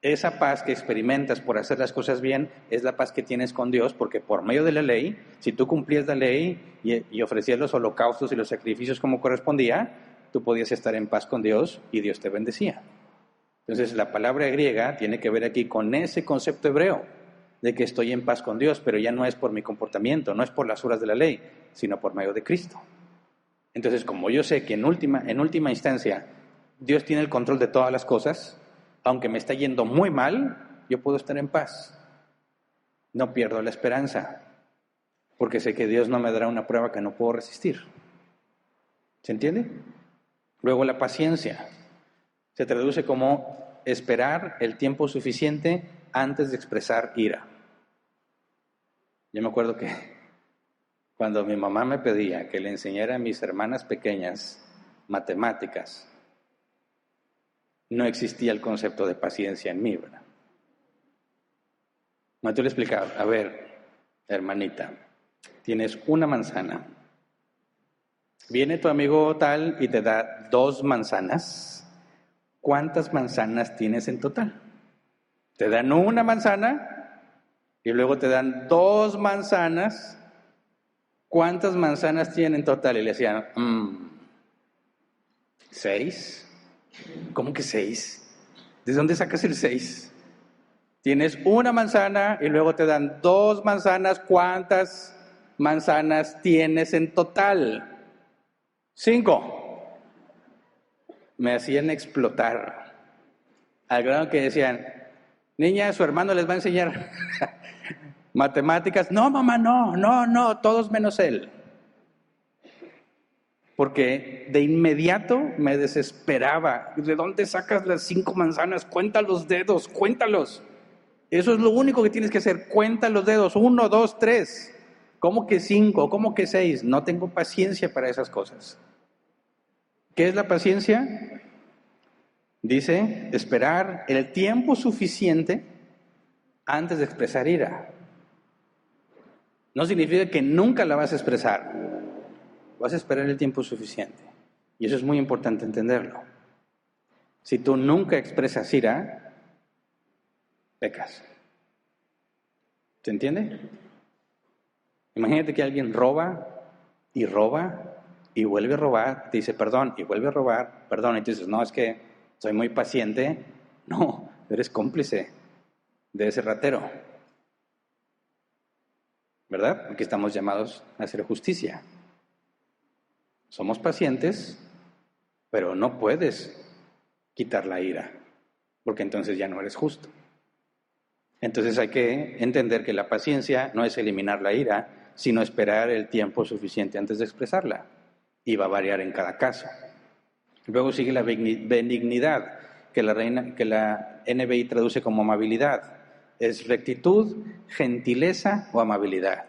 Esa paz que experimentas por hacer las cosas bien es la paz que tienes con Dios, porque por medio de la ley, si tú cumplías la ley y ofrecías los holocaustos y los sacrificios como correspondía, tú podías estar en paz con Dios y Dios te bendecía. Entonces la palabra griega tiene que ver aquí con ese concepto hebreo, de que estoy en paz con Dios, pero ya no es por mi comportamiento, no es por las obras de la ley, sino por medio de Cristo. Entonces, como yo sé que en última instancia Dios tiene el control de todas las cosas, aunque me está yendo muy mal, yo puedo estar en paz. No pierdo la esperanza, porque sé que Dios no me dará una prueba que no puedo resistir. ¿Se entiende? Luego la paciencia se traduce como esperar el tiempo suficiente antes de expresar ira. Yo me acuerdo que cuando mi mamá me pedía que le enseñara a mis hermanas pequeñas matemáticas, no existía el concepto de paciencia en mí, ¿verdad? No, tú le explicaba, a ver, hermanita, tienes una manzana. Viene tu amigo tal y te da 2 manzanas. ¿Cuántas manzanas tienes en total? Te dan una manzana y luego te dan 2 manzanas. ¿Cuántas manzanas tienen en total? Y le decían, 6. ¿Cómo que 6? ¿De dónde sacas el 6? Tienes una manzana y luego te dan 2 manzanas. ¿Cuántas manzanas tienes en total? 5. Me hacían explotar. Al grado que decían, niña, su hermano les va a enseñar Matemáticas, no, mamá, no, todos menos él. Porque de inmediato me desesperaba. ¿De dónde sacas las 5 manzanas? Cuenta los dedos, cuéntalos. Eso es lo único que tienes que hacer, cuenta los dedos, 1, 2, 3. ¿Cómo que 5? ¿Cómo que 6? No tengo paciencia para esas cosas. ¿Qué es la paciencia? Dice, esperar el tiempo suficiente antes de expresar ira. No significa que nunca la vas a expresar. Vas a esperar el tiempo suficiente. Y eso es muy importante entenderlo. Si tú nunca expresas ira, pecas. ¿Se entiende? Imagínate que alguien roba y vuelve a robar, te dice perdón y vuelve a robar, perdón, y tú dices, no, es que soy muy paciente. No, eres cómplice de ese ratero. ¿Verdad? Porque estamos llamados a hacer justicia. Somos pacientes, pero no puedes quitar la ira, porque entonces ya no eres justo. Entonces hay que entender que la paciencia no es eliminar la ira, sino esperar el tiempo suficiente antes de expresarla. Y va a variar en cada caso. Luego sigue la benignidad, que la NBI traduce como amabilidad. Es rectitud, gentileza o amabilidad.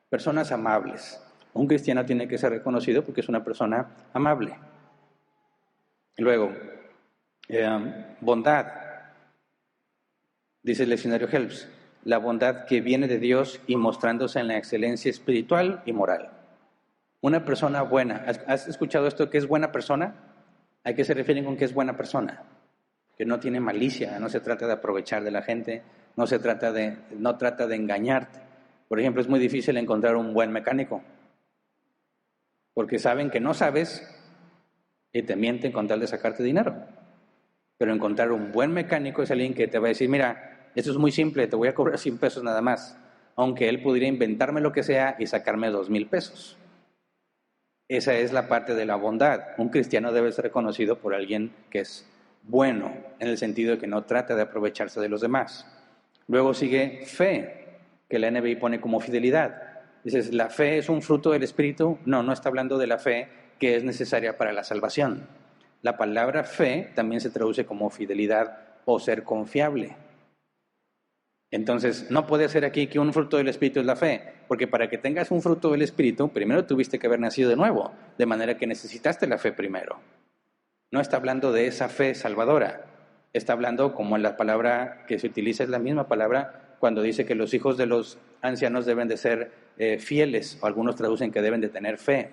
Personas amables. Un cristiano tiene que ser reconocido porque es una persona amable. Luego, bondad. Dice el leccionario Helps, la bondad que viene de Dios y mostrándose en la excelencia espiritual y moral. Una persona buena. ¿Has escuchado esto que es buena persona? ¿A qué se refieren con que es buena persona? Que no tiene malicia, no se trata de aprovechar de la gente, no trata de engañarte. Por ejemplo, es muy difícil encontrar un buen mecánico, porque saben que no sabes y te mienten con tal de sacarte dinero. Pero encontrar un buen mecánico es alguien que te va a decir, mira, esto es muy simple, te voy a cobrar 100 pesos nada más, aunque él pudiera inventarme lo que sea y sacarme 2,000 pesos. Esa es la parte de la bondad. Un cristiano debe ser reconocido por alguien que es bueno, en el sentido de que no trata de aprovecharse de los demás. Luego sigue fe, que la NBI pone como fidelidad. Dices, ¿la fe es un fruto del Espíritu? No está hablando de la fe que es necesaria para la salvación. La palabra fe también se traduce como fidelidad o ser confiable. Entonces, no puede ser aquí que un fruto del Espíritu es la fe, porque para que tengas un fruto del Espíritu, primero tuviste que haber nacido de nuevo, de manera que necesitaste la fe primero. No está hablando de esa fe salvadora, está hablando como la palabra que se utiliza es la misma palabra cuando dice que los hijos de los ancianos deben de ser fieles, o algunos traducen que deben de tener fe.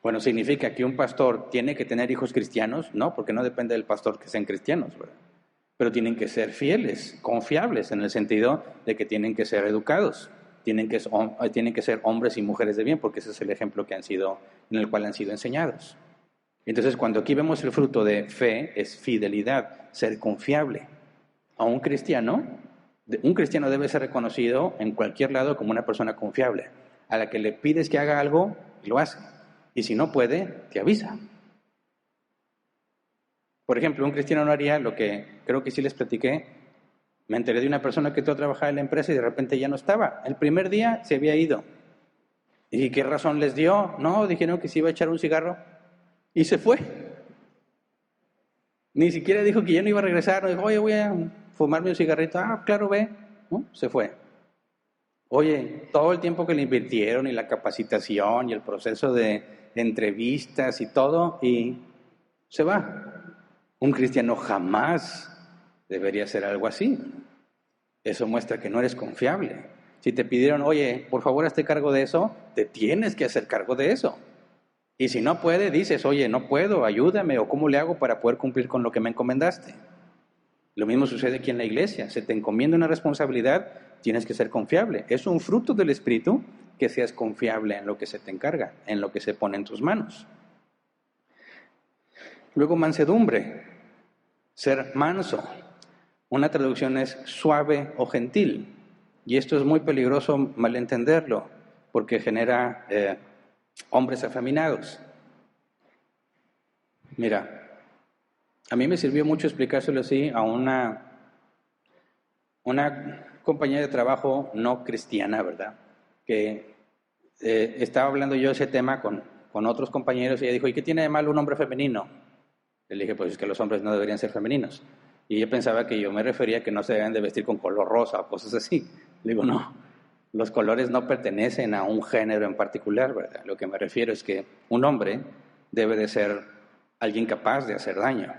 Bueno, ¿significa que un pastor tiene que tener hijos cristianos? No, porque no depende del pastor que sean cristianos, ¿verdad? Pero tienen que ser fieles, confiables, en el sentido de que tienen que ser educados, tienen que ser hombres y mujeres de bien, porque ese es el ejemplo en el cual han sido enseñados. Entonces, cuando aquí vemos el fruto de fe, es fidelidad, ser confiable. A un cristiano debe ser reconocido en cualquier lado como una persona confiable, a la que le pides que haga algo, lo hace, y si no puede, te avisa. Por ejemplo, un cristiano no haría lo que creo que sí les platiqué. Me enteré de una persona que entró a trabajar en la empresa y de repente ya no estaba. El primer día se había ido. ¿Y qué razón les dio? No, dijeron que se iba a echar un cigarro y se fue. Ni siquiera dijo que ya no iba a regresar. No dijo, oye, voy a fumarme un cigarrito. Ah, claro, ve. ¿No? Se fue. Oye, todo el tiempo que le invirtieron y la capacitación y el proceso de entrevistas y todo, y se va. Un cristiano jamás debería hacer algo así. Eso muestra que no eres confiable. Si te pidieron, oye, por favor, hazte cargo de eso, te tienes que hacer cargo de eso. Y si no puede, dices, oye, no puedo, ayúdame, o cómo le hago para poder cumplir con lo que me encomendaste. Lo mismo sucede aquí en la iglesia. Se te encomienda una responsabilidad, tienes que ser confiable. Es un fruto del Espíritu que seas confiable en lo que se te encarga, en lo que se pone en tus manos. Luego, mansedumbre, ser manso. Una traducción es suave o gentil. Y esto es muy peligroso malentenderlo, porque genera hombres afeminados. Mira, a mí me sirvió mucho explicárselo así a una compañera de trabajo no cristiana, ¿verdad? Que estaba hablando yo ese tema con otros compañeros y ella dijo, ¿y qué tiene de malo un hombre femenino? Le dije, pues es que los hombres no deberían ser femeninos. Y ella pensaba que yo me refería a que no se deben de vestir con color rosa o cosas así. Le digo, no, los colores no pertenecen a un género en particular, ¿verdad? Lo que me refiero es que un hombre debe de ser alguien capaz de hacer daño.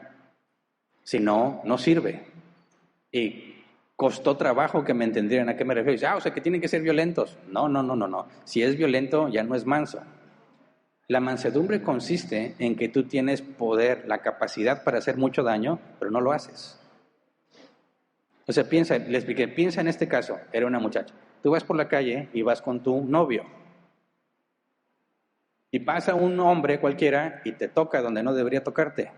Si no, no sirve. Y costó trabajo que me entendieran a qué me refiero. Dice, o sea, que tienen que ser violentos. No. Si es violento, ya no es manso. La mansedumbre consiste en que tú tienes poder, la capacidad para hacer mucho daño, pero no lo haces. O sea, le expliqué, piensa en este caso, era una muchacha. Tú vas por la calle y vas con tu novio. Y pasa un hombre cualquiera y te toca donde no debería tocarte.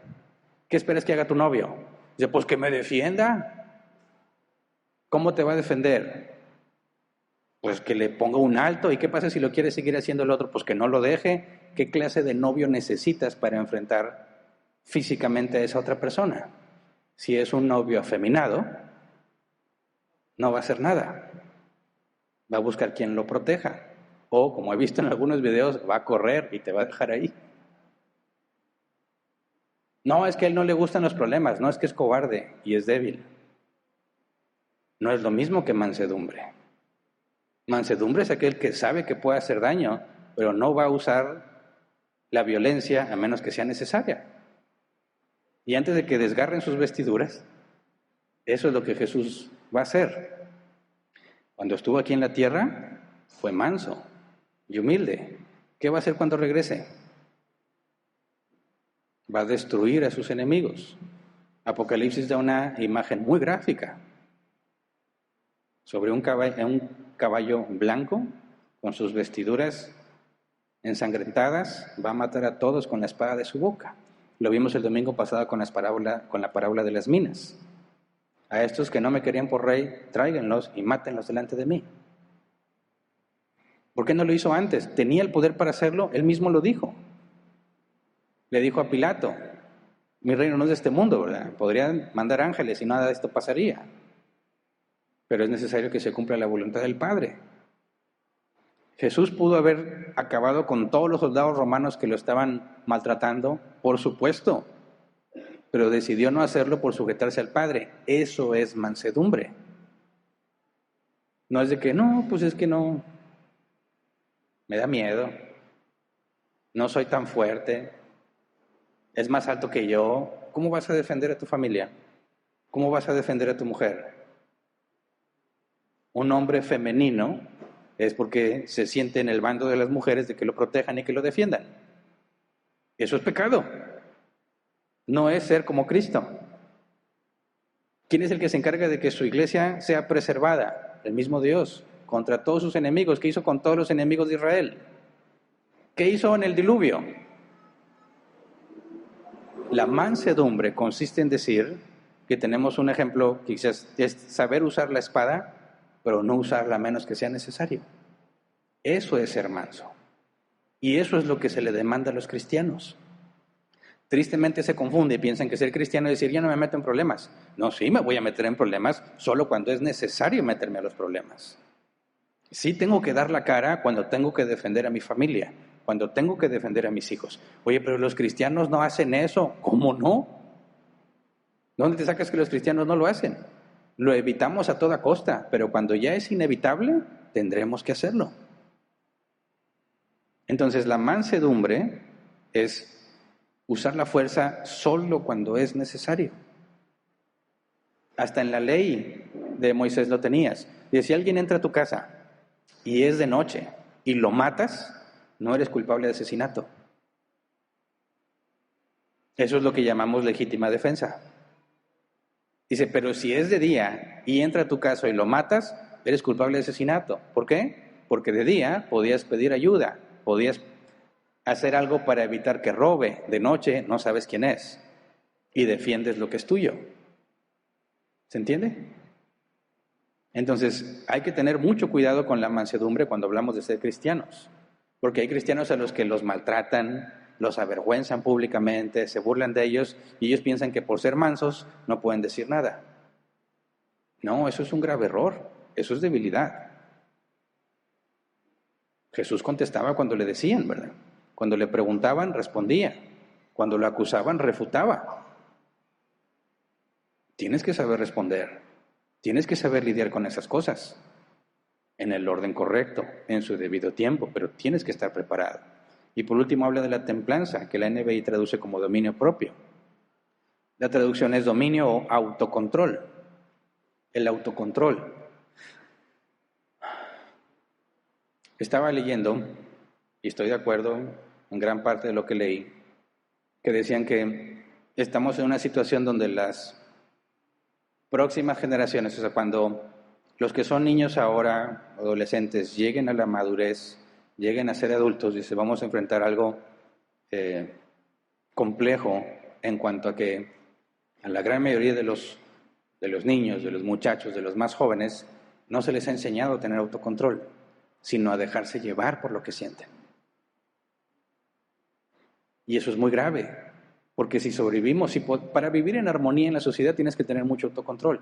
¿Qué esperas que haga tu novio? Dice, pues que me defienda. ¿Cómo te va a defender? Pues que le ponga un alto. ¿Y qué pasa si lo quiere seguir haciendo el otro? Pues que no lo deje. ¿Qué clase de novio necesitas para enfrentar físicamente a esa otra persona? Si es un novio afeminado, no va a hacer nada. Va a buscar quien lo proteja. O, como he visto en algunos videos, va a correr y te va a dejar ahí. No, es que a él no le gustan los problemas. No, es que es cobarde y es débil. No es lo mismo que mansedumbre. Mansedumbre es aquel que sabe que puede hacer daño, pero no va a usar la violencia a menos que sea necesaria. Y antes de que desgarren sus vestiduras, eso es lo que Jesús va a hacer. Cuando estuvo aquí en la tierra, fue manso y humilde. ¿Qué va a hacer cuando regrese? Va a destruir a sus enemigos. Apocalipsis da una imagen muy gráfica sobre un caballo blanco con sus vestiduras ensangrentadas, va a matar a todos con la espada de su boca. Lo vimos el domingo pasado con la parábola de las minas. A estos que no me querían por rey, tráiganlos y mátenlos delante de mí. ¿Por qué no lo hizo antes? Tenía el poder para hacerlo, él mismo lo dijo. Le dijo a Pilato, mi reino no es de este mundo, ¿verdad? Podrían mandar ángeles y nada de esto pasaría. Pero es necesario que se cumpla la voluntad del Padre. Jesús pudo haber acabado con todos los soldados romanos que lo estaban maltratando, por supuesto, pero decidió no hacerlo por sujetarse al Padre. Eso es mansedumbre. No es de que, no, pues es que no, me da miedo, no soy tan fuerte, es más alto que yo. ¿Cómo vas a defender a tu familia? ¿Cómo vas a defender a tu mujer? Un hombre femenino es porque se siente en el bando de las mujeres de que lo protejan y que lo defiendan. Eso es pecado. No es ser como Cristo. ¿Quién es el que se encarga de que su iglesia sea preservada? El mismo Dios, contra todos sus enemigos. ¿Qué hizo con todos los enemigos de Israel? ¿Qué hizo en el diluvio? La mansedumbre consiste en decir que tenemos un ejemplo, quizás es saber usar la espada, pero no usarla a menos que sea necesario. Eso es ser manso. Y eso es lo que se le demanda a los cristianos. Tristemente se confunde y piensan que ser cristiano es decir, ya no me meto en problemas. No, sí me voy a meter en problemas solo cuando es necesario meterme a los problemas. Sí tengo que dar la cara cuando tengo que defender a mi familia, cuando tengo que defender a mis hijos. Oye, pero los cristianos no hacen eso. ¿Cómo no? ¿Dónde te sacas que los cristianos no lo hacen? Lo evitamos a toda costa, pero cuando ya es inevitable, tendremos que hacerlo. Entonces, la mansedumbre es usar la fuerza solo cuando es necesario. Hasta en la ley de Moisés lo tenías. Y si alguien entra a tu casa y es de noche y lo matas, no eres culpable de asesinato. Eso es lo que llamamos legítima defensa. Dice, pero si es de día y entra a tu casa y lo matas, eres culpable de asesinato. ¿Por qué? Porque de día podías pedir ayuda, podías hacer algo para evitar que robe. De noche no sabes quién es y defiendes lo que es tuyo. ¿Se entiende? Entonces, hay que tener mucho cuidado con la mansedumbre cuando hablamos de ser cristianos, porque hay cristianos a los que los maltratan, los avergüenzan públicamente, se burlan de ellos y ellos piensan que por ser mansos no pueden decir nada. No, eso es un grave error. Eso es debilidad. Jesús contestaba cuando le decían, ¿verdad? Cuando le preguntaban, respondía. Cuando lo acusaban, refutaba. Tienes que saber responder. Tienes que saber lidiar con esas cosas en el orden correcto, en su debido tiempo, pero tienes que estar preparado. Y por último habla de la templanza, que la NBI traduce como dominio propio. La traducción es dominio o autocontrol. El autocontrol. Estaba leyendo, y estoy de acuerdo en gran parte de lo que leí, que decían que estamos en una situación donde las próximas generaciones, o sea, cuando los que son niños ahora, adolescentes, lleguen a la madurez, lleguen a ser adultos, dice, vamos a enfrentar algo complejo en cuanto a que a la gran mayoría de los niños, de los muchachos, de los más jóvenes, no se les ha enseñado a tener autocontrol, sino a dejarse llevar por lo que sienten. Y eso es muy grave, porque si sobrevivimos, para vivir en armonía en la sociedad tienes que tener mucho autocontrol.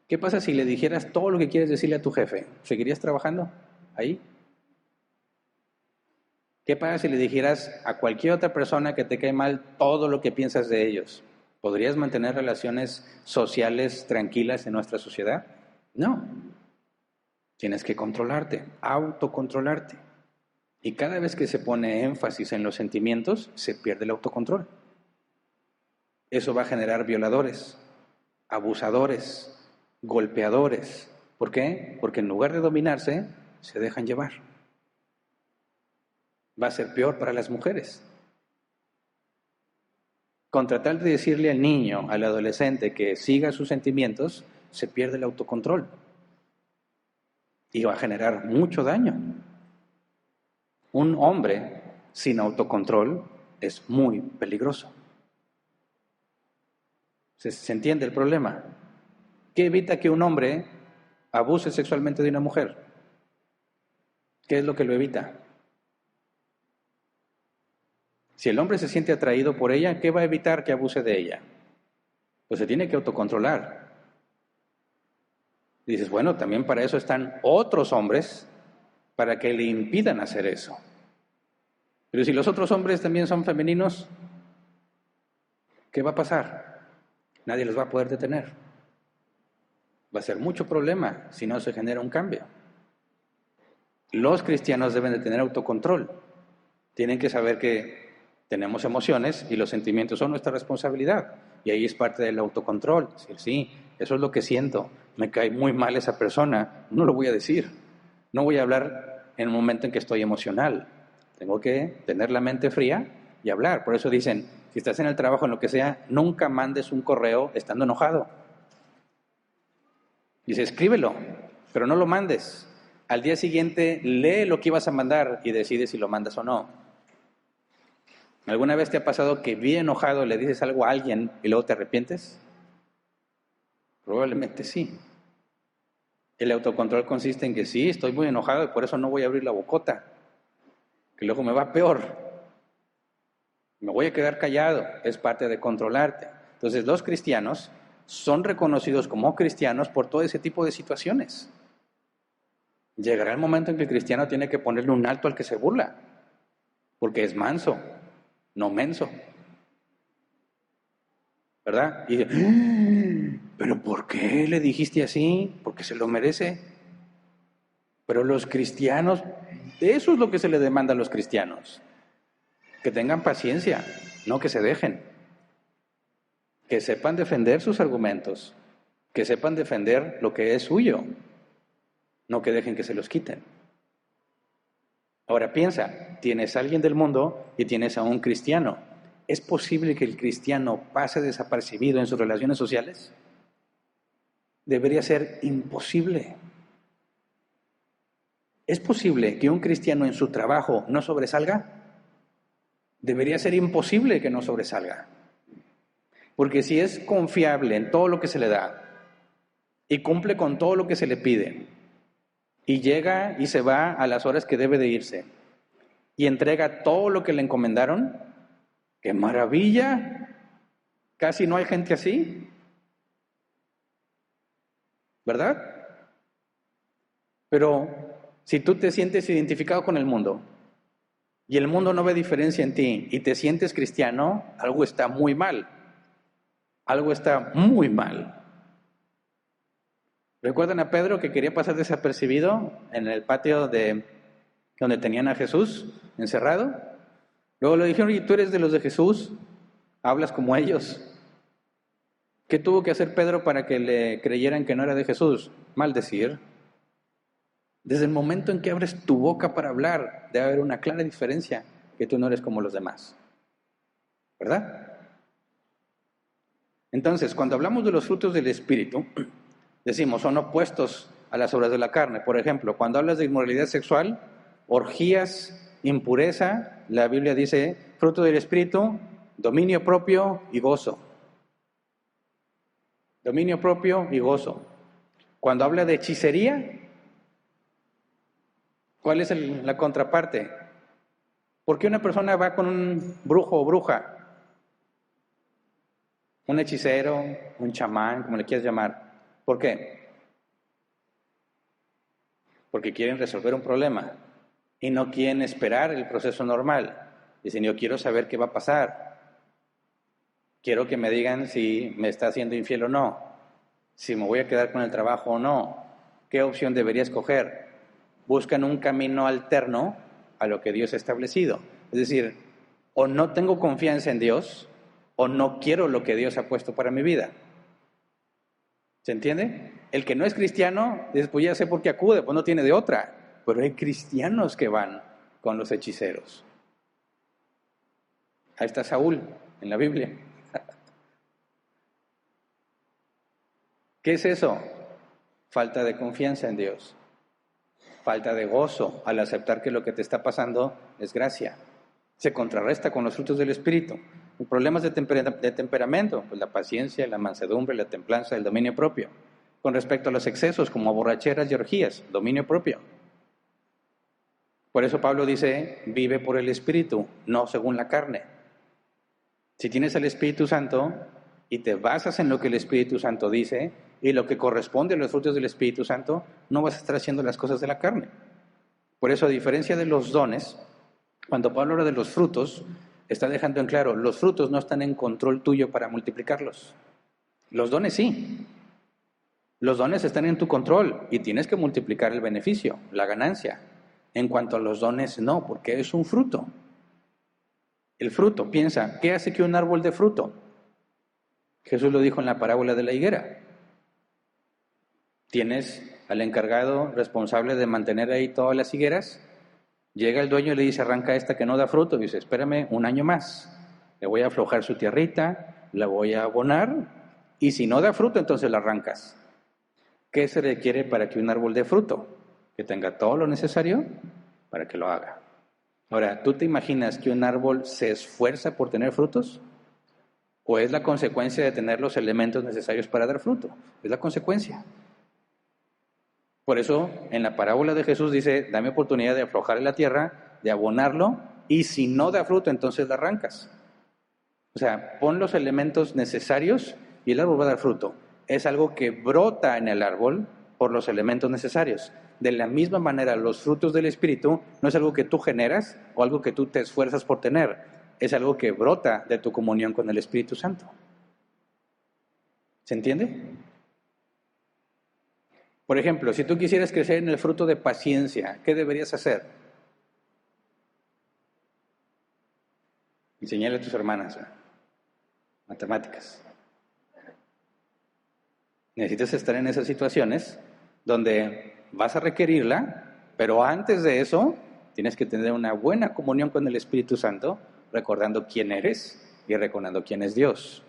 ¿Qué pasa si le dijeras todo lo que quieres decirle a tu jefe? ¿Seguirías trabajando ahí? ¿Qué pasa si le dijeras a cualquier otra persona que te cae mal todo lo que piensas de ellos? ¿Podrías mantener relaciones sociales tranquilas en nuestra sociedad? No. Tienes que controlarte, autocontrolarte. Y cada vez que se pone énfasis en los sentimientos, se pierde el autocontrol. Eso va a generar violadores, abusadores, golpeadores. ¿Por qué? Porque en lugar de dominarse, se dejan llevar. Va a ser peor para las mujeres. Con tratar de decirle al niño, al adolescente que siga sus sentimientos, se pierde el autocontrol. Y va a generar mucho daño. Un hombre sin autocontrol es muy peligroso. ¿Se entiende el problema? ¿Qué evita que un hombre abuse sexualmente de una mujer? ¿Qué es lo que lo evita? Si el hombre se siente atraído por ella, ¿qué va a evitar que abuse de ella? Pues se tiene que autocontrolar. Y dices, bueno, también para eso están otros hombres, para que le impidan hacer eso. Pero si los otros hombres también son femeninos, ¿qué va a pasar? Nadie los va a poder detener. Va a ser mucho problema si no se genera un cambio. Los cristianos deben de tener autocontrol. Tienen que saber que tenemos emociones y los sentimientos son nuestra responsabilidad. Y ahí es parte del autocontrol. Decir, sí, eso es lo que siento. Me cae muy mal esa persona. No lo voy a decir. No voy a hablar en el momento en que estoy emocional. Tengo que tener la mente fría y hablar. Por eso dicen, si estás en el trabajo, en lo que sea, nunca mandes un correo estando enojado. Dice, escríbelo, pero no lo mandes. Al día siguiente, lee lo que ibas a mandar y decide si lo mandas o no. ¿Alguna vez te ha pasado que bien enojado le dices algo a alguien y luego te arrepientes? Probablemente sí. El autocontrol consiste en que sí, estoy muy enojado y por eso no voy a abrir la bocota, que luego me va peor. Me voy a quedar callado, es parte de controlarte. Entonces los cristianos son reconocidos como cristianos por todo ese tipo de situaciones. Llegará el momento en que el cristiano tiene que ponerle un alto al que se burla, porque es manso, no menso. ¿Verdad? Y dice, ¿pero por qué le dijiste así? Porque se lo merece. Pero los cristianos, eso es lo que se le demanda a los cristianos. Que tengan paciencia, no que se dejen. Que sepan defender sus argumentos. Que sepan defender lo que es suyo. No que dejen que se los quiten. Ahora piensa, tienes a alguien del mundo y tienes a un cristiano. ¿Es posible que el cristiano pase desapercibido en sus relaciones sociales? Debería ser imposible. ¿Es posible que un cristiano en su trabajo no sobresalga? Debería ser imposible que no sobresalga. Porque si es confiable en todo lo que se le da y cumple con todo lo que se le pide y llega y se va a las horas que debe de irse y entrega todo lo que le encomendaron, ¡qué maravilla! Casi no hay gente así, ¿verdad? Pero si tú te sientes identificado con el mundo y el mundo no ve diferencia en ti y te sientes cristiano, algo está muy mal. Algo está muy mal. ¿Recuerdan a Pedro que quería pasar desapercibido en el patio de donde tenían a Jesús encerrado? Luego le dijeron, oye, tú eres de los de Jesús, hablas como ellos. ¿Qué tuvo que hacer Pedro para que le creyeran que no era de Jesús? Maldecir. Desde el momento en que abres tu boca para hablar, debe haber una clara diferencia, que tú no eres como los demás. ¿Verdad? Entonces, cuando hablamos de los frutos del Espíritu, decimos, son opuestos a las obras de la carne. Por ejemplo, cuando hablas de inmoralidad sexual, orgías, impureza, la Biblia dice, fruto del Espíritu, dominio propio y gozo. Dominio propio y gozo. Cuando habla de hechicería, ¿cuál es la contraparte? ¿Por qué una persona va con un brujo o bruja? Un hechicero, un chamán, como le quieras llamar. ¿Por qué? Porque quieren resolver un problema y no quieren esperar el proceso normal. Dicen, yo quiero saber qué va a pasar. Quiero que me digan si me está haciendo infiel o no, si me voy a quedar con el trabajo o no, qué opción debería escoger. Buscan un camino alterno a lo que Dios ha establecido. Es decir, o no tengo confianza en Dios, o no quiero lo que Dios ha puesto para mi vida. ¿Se entiende? El que no es cristiano, después ya sé por qué acude, pues no tiene de otra. Pero hay cristianos que van con los hechiceros. Ahí está Saúl en la Biblia. ¿Qué es eso? Falta de confianza en Dios. Falta de gozo al aceptar que lo que te está pasando es gracia. Se contrarresta con los frutos del Espíritu. Problemas de temperamento, pues la paciencia, la mansedumbre, la templanza, el dominio propio. Con respecto a los excesos como borracheras y orgías, dominio propio. Por eso Pablo dice, vive por el Espíritu, no según la carne. Si tienes el Espíritu Santo y te basas en lo que el Espíritu Santo dice y lo que corresponde a los frutos del Espíritu Santo, no vas a estar haciendo las cosas de la carne. Por eso, a diferencia de los dones, cuando Pablo habla de los frutos, está dejando en claro, los frutos no están en control tuyo para multiplicarlos. Los dones sí. Los dones están en tu control y tienes que multiplicar el beneficio, la ganancia. En cuanto a los dones, no, porque es un fruto. El fruto, piensa, ¿qué hace que un árbol dé fruto? Jesús lo dijo en la parábola de la higuera. Tienes al encargado responsable de mantener ahí todas las higueras. Llega el dueño y le dice, arranca esta que no da fruto. Dice, espérame un año más. Le voy a aflojar su tierrita, la voy a abonar, y si no da fruto, entonces la arrancas. ¿Qué se requiere para que un árbol dé fruto? Que tenga todo lo necesario para que lo haga. Ahora, ¿tú te imaginas que un árbol se esfuerza por tener frutos? ¿O es la consecuencia de tener los elementos necesarios para dar fruto? Es la consecuencia. Por eso, en la parábola de Jesús dice, dame oportunidad de aflojar la tierra, de abonarlo, y si no da fruto, entonces la arrancas. O sea, pon los elementos necesarios y el árbol va a dar fruto. Es algo que brota en el árbol por los elementos necesarios. De la misma manera, los frutos del Espíritu no es algo que tú generas o algo que tú te esfuerzas por tener. Es algo que brota de tu comunión con el Espíritu Santo. ¿Se entiende? Por ejemplo, si tú quisieras crecer en el fruto de paciencia, ¿qué deberías hacer? Enseñarle a tus hermanas matemáticas. Necesitas estar en esas situaciones donde vas a requerirla, pero antes de eso tienes que tener una buena comunión con el Espíritu Santo, recordando quién eres y recordando quién es Dios.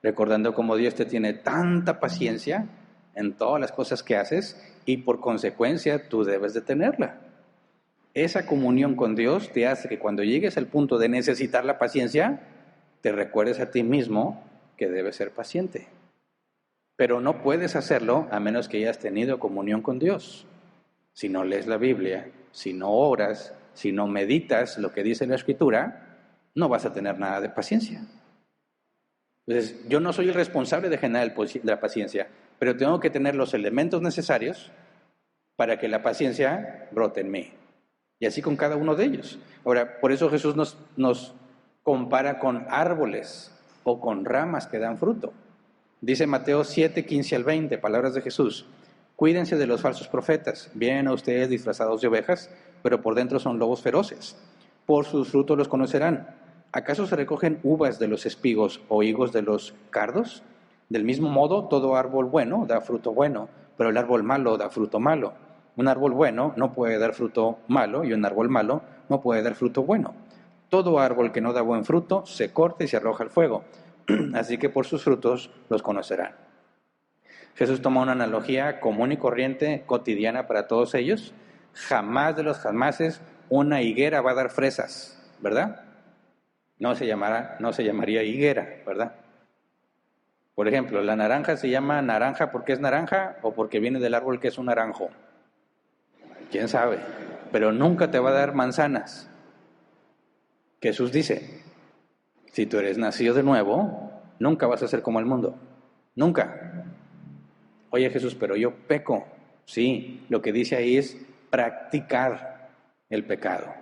Recordando cómo Dios te tiene tanta paciencia en todas las cosas que haces y por consecuencia tú debes de tenerla. Esa comunión con Dios te hace que cuando llegues al punto de necesitar la paciencia, te recuerdes a ti mismo que debes ser paciente. Pero no puedes hacerlo a menos que hayas tenido comunión con Dios. Si no lees la Biblia, si no oras, si no meditas lo que dice la Escritura, no vas a tener nada de paciencia. Entonces, yo no soy el responsable de generar la paciencia, pero tengo que tener los elementos necesarios para que la paciencia brote en mí. Y así con cada uno de ellos. Ahora, por eso Jesús nos compara con árboles o con ramas que dan fruto. Dice Mateo 7, 15 al 20, palabras de Jesús. Cuídense de los falsos profetas. Vienen a ustedes disfrazados de ovejas, pero por dentro son lobos feroces. Por sus frutos los conocerán. ¿Acaso se recogen uvas de los espigos o higos de los cardos? Del mismo modo, todo árbol bueno da fruto bueno, pero el árbol malo da fruto malo. Un árbol bueno no puede dar fruto malo y un árbol malo no puede dar fruto bueno. Todo árbol que no da buen fruto se corta y se arroja al fuego. Así que por sus frutos los conocerán. Jesús toma una analogía común y corriente, cotidiana para todos ellos. Jamás de los jamases una higuera va a dar fresas, ¿verdad? No se llamaría higuera, ¿verdad? Por ejemplo, la naranja se llama naranja porque es naranja o porque viene del árbol que es un naranjo. ¿Quién sabe? Pero nunca te va a dar manzanas. Jesús dice, si tú eres nacido de nuevo, nunca vas a ser como el mundo. Nunca. Oye Jesús, pero yo peco. Sí, lo que dice ahí es practicar el pecado.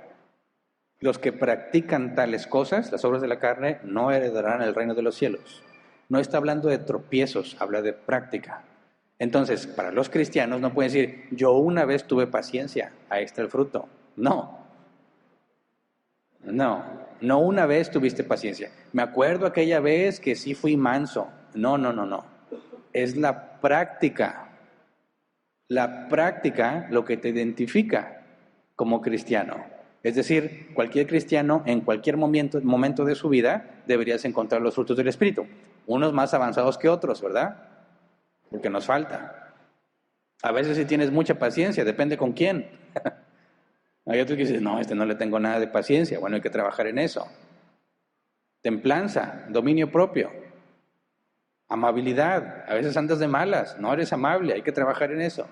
Los que practican tales cosas, las obras de la carne, no heredarán el reino de los cielos. No está hablando de tropiezos, habla de práctica. Entonces, para los cristianos no pueden decir, yo una vez tuve paciencia, ahí está el fruto. No una vez tuviste paciencia. Me acuerdo aquella vez que sí fui manso. No. Es la práctica. La práctica lo que te identifica como cristiano. Es decir, cualquier cristiano en cualquier momento de su vida deberías encontrar los frutos del Espíritu. Unos más avanzados que otros, ¿verdad? Porque nos falta. A veces sí tienes mucha paciencia, depende con quién. Hay otros que dicen, no, no le tengo nada de paciencia. Bueno, hay que trabajar en eso. Templanza, dominio propio, amabilidad. A veces andas de malas, no eres amable, hay que trabajar en eso.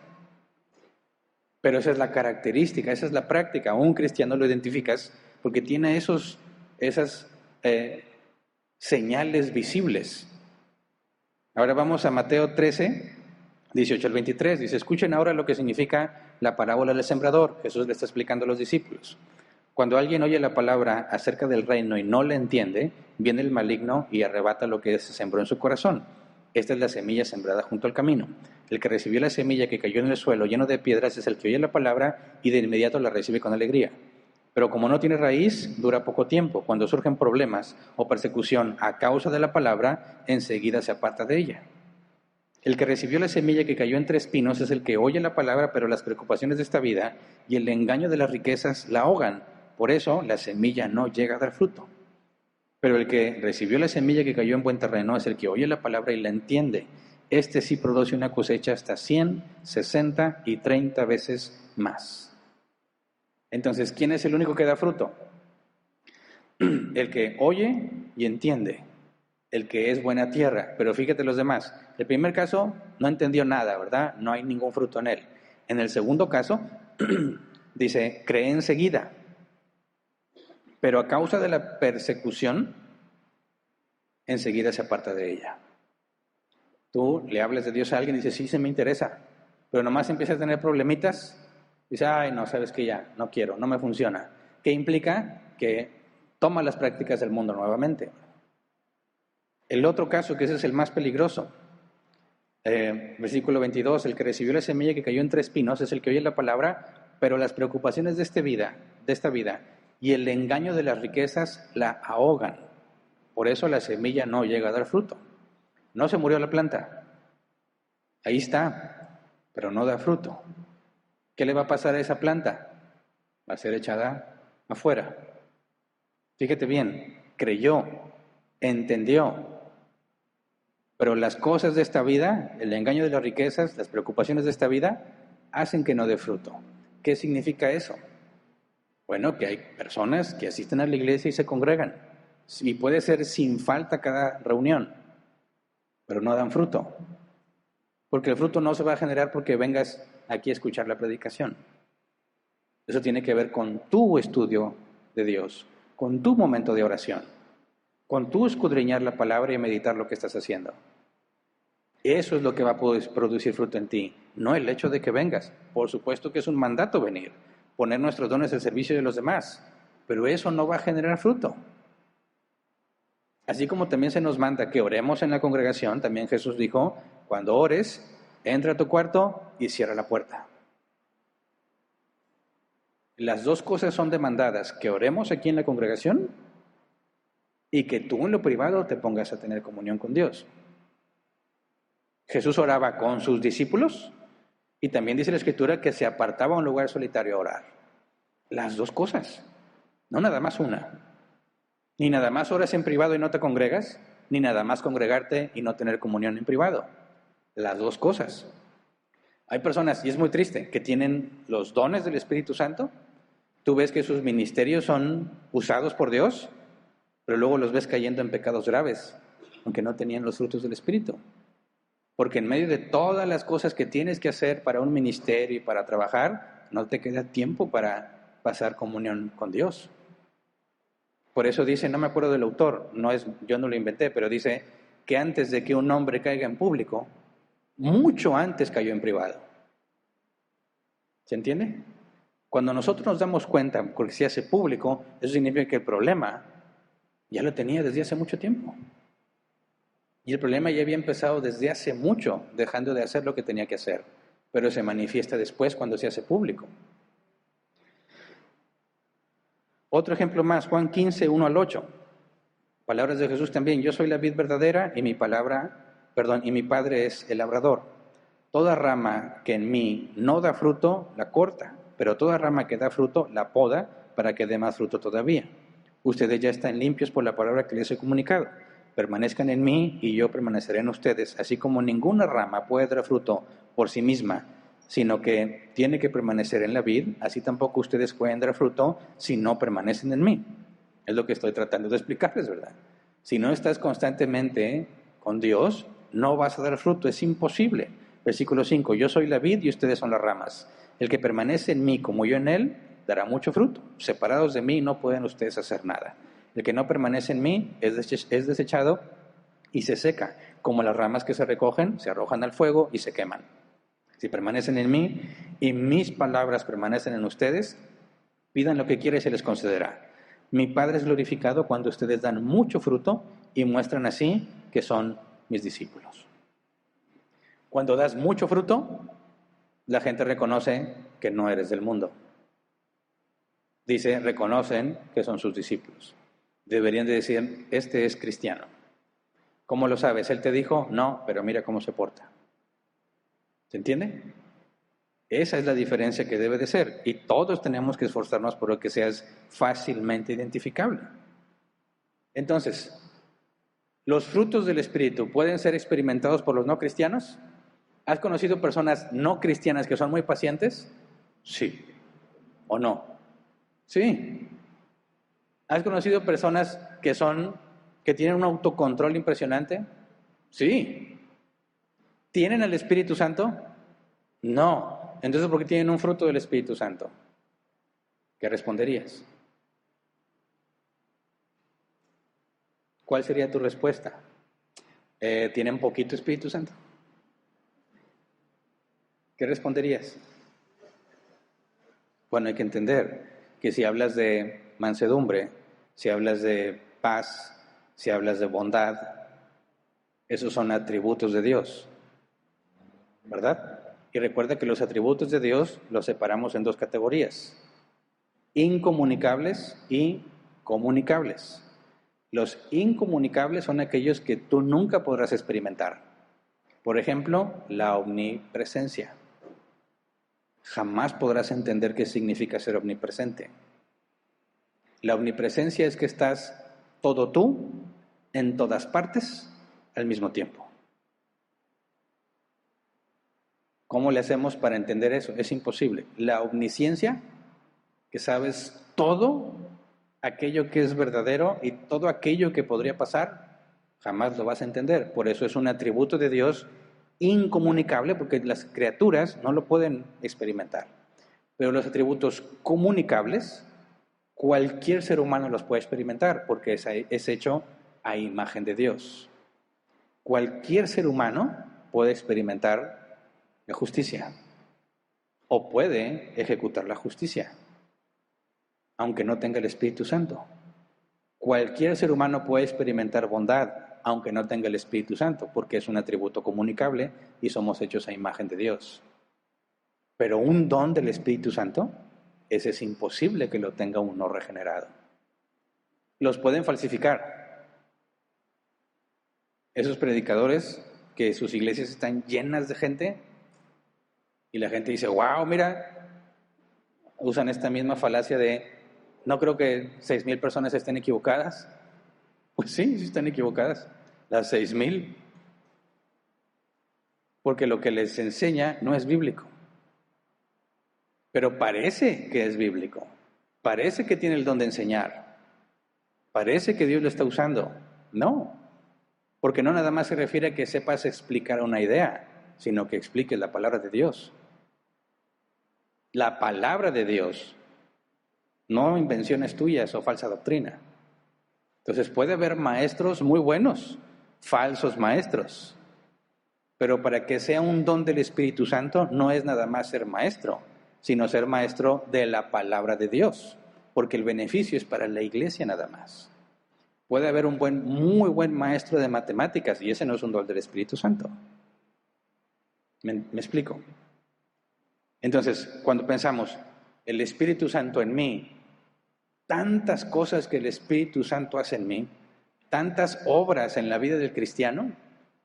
Pero esa es la característica, esa es la práctica. Un cristiano lo identificas porque tiene esas señales visibles. Ahora vamos a Mateo 13, 18 al 23. Dice, escuchen ahora lo que significa la parábola del sembrador. Jesús le está explicando a los discípulos. Cuando alguien oye la palabra acerca del reino y no la entiende, viene el maligno y arrebata lo que se sembró en su corazón. Esta es la semilla sembrada junto al camino. El que recibió la semilla que cayó en el suelo lleno de piedras es el que oye la palabra y de inmediato la recibe con alegría. Pero como no tiene raíz, dura poco tiempo. Cuando surgen problemas o persecución a causa de la palabra, enseguida se aparta de ella. El que recibió la semilla que cayó entre espinos es el que oye la palabra, pero las preocupaciones de esta vida y el engaño de las riquezas la ahogan. Por eso la semilla no llega a dar fruto. Pero el que recibió la semilla que cayó en buen terreno es el que oye la palabra y la entiende. Este sí produce una cosecha hasta 100, 60 y 30 veces más. Entonces, ¿quién es el único que da fruto? El que oye y entiende. El que es buena tierra. Pero fíjate los demás. El primer caso no entendió nada, ¿verdad? No hay ningún fruto en él. En el segundo caso, dice, cree enseguida. Pero a causa de la persecución, enseguida se aparta de ella. Tú le hablas de Dios a alguien y dices, sí, se me interesa, pero nomás empieza a tener problemitas, dice, ay, no, sabes que ya, no quiero, no me funciona. ¿Qué implica? Que toma las prácticas del mundo nuevamente. El otro caso, que ese es el más peligroso, versículo 22, el que recibió la semilla que cayó entre espinos es el que oye la palabra, pero las preocupaciones de esta vida, y el engaño de las riquezas la ahogan. Por eso la semilla no llega a dar fruto. No se murió la planta. Ahí está, pero no da fruto. ¿Qué le va a pasar a esa planta? Va a ser echada afuera. Fíjate bien, creyó, entendió, pero las cosas de esta vida, el engaño de las riquezas, las preocupaciones de esta vida, hacen que no dé fruto. ¿Qué significa eso? Bueno, que hay personas que asisten a la iglesia y se congregan, y puede ser sin falta cada reunión, pero no dan fruto, porque el fruto no se va a generar porque vengas aquí a escuchar la predicación. Eso tiene que ver con tu estudio de Dios, con tu momento de oración, con tu escudriñar la palabra y meditar lo que estás haciendo. Eso es lo que va a poder producir fruto en ti, no el hecho de que vengas. Por supuesto que es un mandato venir, poner nuestros dones al servicio de los demás, pero eso no va a generar fruto. Así como también se nos manda que oremos en la congregación, también Jesús dijo, cuando ores, entra a tu cuarto y cierra la puerta. Las dos cosas son demandadas, que oremos aquí en la congregación y que tú en lo privado te pongas a tener comunión con Dios. Jesús oraba con sus discípulos y también dice la Escritura que se apartaba a un lugar solitario a orar. Las dos cosas, no nada más una. Ni nada más oras en privado y no te congregas, ni nada más congregarte y no tener comunión en privado. Las dos cosas. Hay personas, y es muy triste, que tienen los dones del Espíritu Santo. Tú ves que sus ministerios son usados por Dios, pero luego los ves cayendo en pecados graves, aunque no tenían los frutos del Espíritu. Porque en medio de todas las cosas que tienes que hacer para un ministerio y para trabajar, no te queda tiempo para pasar comunión con Dios. Por eso dice, no me acuerdo del autor, yo no lo inventé, pero dice que antes de que un hombre caiga en público, mucho antes cayó en privado. ¿Se entiende? Cuando nosotros nos damos cuenta, porque se hace público, eso significa que el problema ya lo tenía desde hace mucho tiempo. Y el problema ya había empezado desde hace mucho, dejando de hacer lo que tenía que hacer, pero se manifiesta después cuando se hace público. Otro ejemplo más, Juan 15, 1 al 8. Palabras de Jesús también. Yo soy la vid verdadera y mi Padre es el labrador. Toda rama que en mí no da fruto, la corta, pero toda rama que da fruto, la poda para que dé más fruto todavía. Ustedes ya están limpios por la palabra que les he comunicado. Permanezcan en mí y yo permaneceré en ustedes, así como ninguna rama puede dar fruto por sí misma, sino que tiene que permanecer en la vid, así tampoco ustedes pueden dar fruto si no permanecen en mí. Es lo que estoy tratando de explicarles, ¿verdad? Si no estás constantemente con Dios, no vas a dar fruto, es imposible. Versículo 5, yo soy la vid y ustedes son las ramas. El que permanece en mí como yo en él, dará mucho fruto. Separados de mí no pueden ustedes hacer nada. El que no permanece en mí es desechado y se seca, como las ramas que se recogen, se arrojan al fuego y se queman. Si permanecen en mí y mis palabras permanecen en ustedes, pidan lo que quieran y se les concederá. Mi Padre es glorificado cuando ustedes dan mucho fruto y muestran así que son mis discípulos. Cuando das mucho fruto, la gente reconoce que no eres del mundo. Dice, reconocen que son sus discípulos. Deberían de decir, este es cristiano. ¿Cómo lo sabes? ¿Él te dijo? No, pero mira cómo se porta. ¿Se entiende? Esa es la diferencia que debe de ser. Y todos tenemos que esforzarnos por que seas fácilmente identificable. Entonces, ¿los frutos del Espíritu pueden ser experimentados por los no cristianos? ¿Has conocido personas no cristianas que son muy pacientes? Sí. ¿O no? Sí. ¿Has conocido personas que tienen un autocontrol impresionante? Sí. ¿Tienen el Espíritu Santo? No. Entonces, ¿por qué tienen un fruto del Espíritu Santo? ¿Qué responderías? ¿Cuál sería tu respuesta? ¿Tienen poquito Espíritu Santo? ¿Qué responderías? Bueno, hay que entender que si hablas de mansedumbre, si hablas de paz, si hablas de bondad, esos son atributos de Dios, ¿verdad? Y recuerda que los atributos de Dios los separamos en dos categorías: incomunicables y comunicables. Los incomunicables son aquellos que tú nunca podrás experimentar. Por ejemplo, la omnipresencia. Jamás podrás entender qué significa ser omnipresente. La omnipresencia es que estás todo tú, en todas partes, al mismo tiempo. ¿Cómo le hacemos para entender eso? Es imposible. La omnisciencia, que sabes todo aquello que es verdadero y todo aquello que podría pasar, jamás lo vas a entender. Por eso es un atributo de Dios incomunicable, porque las criaturas no lo pueden experimentar. Pero los atributos comunicables, cualquier ser humano los puede experimentar, porque es hecho a imagen de Dios. Cualquier ser humano puede experimentar la justicia o puede ejecutar la justicia, aunque no tenga el Espíritu Santo. Cualquier ser humano puede experimentar bondad, aunque no tenga el Espíritu Santo, porque es un atributo comunicable y somos hechos a imagen de Dios. Pero un don del Espíritu Santo, ese es imposible que lo tenga un no regenerado. Los pueden falsificar. Esos predicadores que sus iglesias están llenas de gente y la gente dice, wow, mira, usan esta misma falacia de, no creo que 6,000 personas estén equivocadas. Pues sí, sí están equivocadas, las 6,000, porque lo que les enseña no es bíblico. Pero parece que es bíblico, parece que tiene el don de enseñar, parece que Dios lo está usando. No, porque no nada más se refiere a que sepas explicar una idea, sino que expliques la palabra de Dios. La palabra de Dios, no invenciones tuyas o falsa doctrina. Entonces puede haber maestros muy buenos, falsos maestros, pero para que sea un don del Espíritu Santo no es nada más ser maestro, sino ser maestro de la palabra de Dios, porque el beneficio es para la iglesia nada más. Puede haber un muy buen maestro de matemáticas y ese no es un don del Espíritu Santo. ¿Me explico? Entonces, cuando pensamos, el Espíritu Santo en mí, tantas cosas que el Espíritu Santo hace en mí, tantas obras en la vida del cristiano,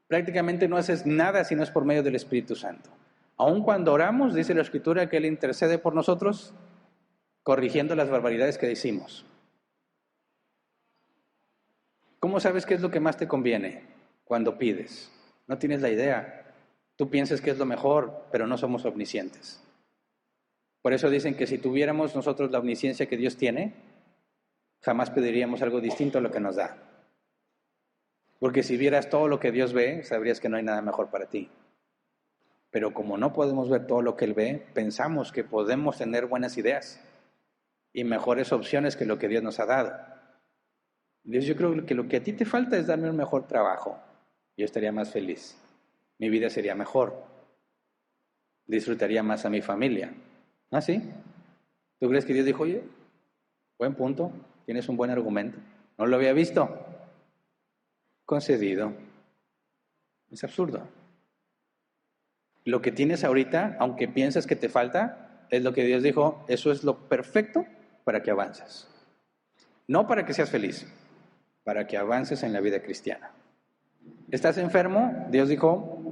prácticamente no haces nada si no es por medio del Espíritu Santo. Aun cuando oramos, dice la Escritura que Él intercede por nosotros, corrigiendo las barbaridades que decimos. ¿Cómo sabes qué es lo que más te conviene cuando pides? No tienes la idea. Tú piensas que es lo mejor, pero no somos omniscientes. Por eso dicen que si tuviéramos nosotros la omnisciencia que Dios tiene, jamás pediríamos algo distinto a lo que nos da. Porque si vieras todo lo que Dios ve, sabrías que no hay nada mejor para ti. Pero como no podemos ver todo lo que Él ve, pensamos que podemos tener buenas ideas y mejores opciones que lo que Dios nos ha dado. Dios, yo creo que lo que a ti te falta es darme un mejor trabajo. Yo estaría más feliz. Mi vida sería mejor. Disfrutaría más a mi familia. ¿Ah, sí? ¿Tú crees que Dios dijo, oye, buen punto, tienes un buen argumento? No lo había visto. Concedido. Es absurdo. Lo que tienes ahorita, aunque piensas que te falta, es lo que Dios dijo, eso es lo perfecto para que avances. No para que seas feliz, para que avances en la vida cristiana. ¿Estás enfermo? Dios dijo,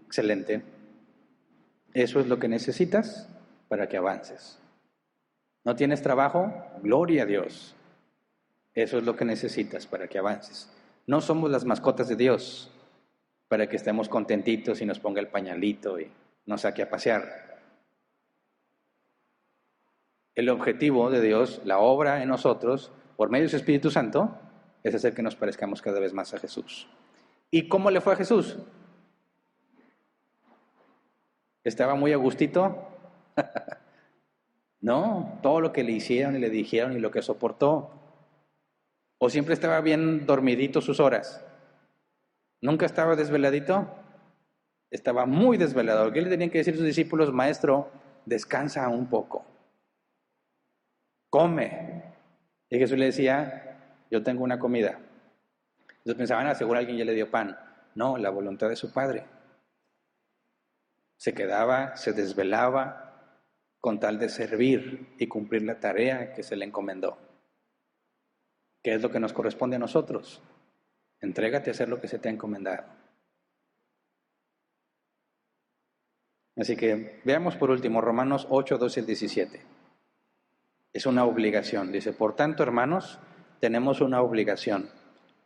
excelente. Eso es lo que necesitas para que avances. ¿No tienes trabajo? Gloria a Dios. Eso es lo que necesitas para que avances. No somos las mascotas de Dios para que estemos contentitos y nos ponga el pañalito y nos saque a pasear. El objetivo de Dios, la obra en nosotros, por medio de su Espíritu Santo, es hacer que nos parezcamos cada vez más a Jesús. ¿Y cómo le fue a Jesús? ¿Estaba muy a gustito? No, todo lo que le hicieron y le dijeron y lo que soportó. ¿O siempre estaba bien dormidito sus horas? ¿Nunca estaba desveladito? Estaba muy desvelado. ¿Qué le tenían que decir sus discípulos? Maestro, descansa un poco. Come. Y Jesús le decía, yo tengo una comida. Entonces pensaban, seguro alguien ya le dio pan. No, la voluntad de su Padre. Se quedaba, se desvelaba con tal de servir y cumplir la tarea que se le encomendó. ¿Qué es lo que nos corresponde a nosotros? Entrégate a hacer lo que se te ha encomendado. Así que veamos por último Romanos 8, 12 al 17. Es una obligación. Dice, por tanto, hermanos, tenemos una obligación,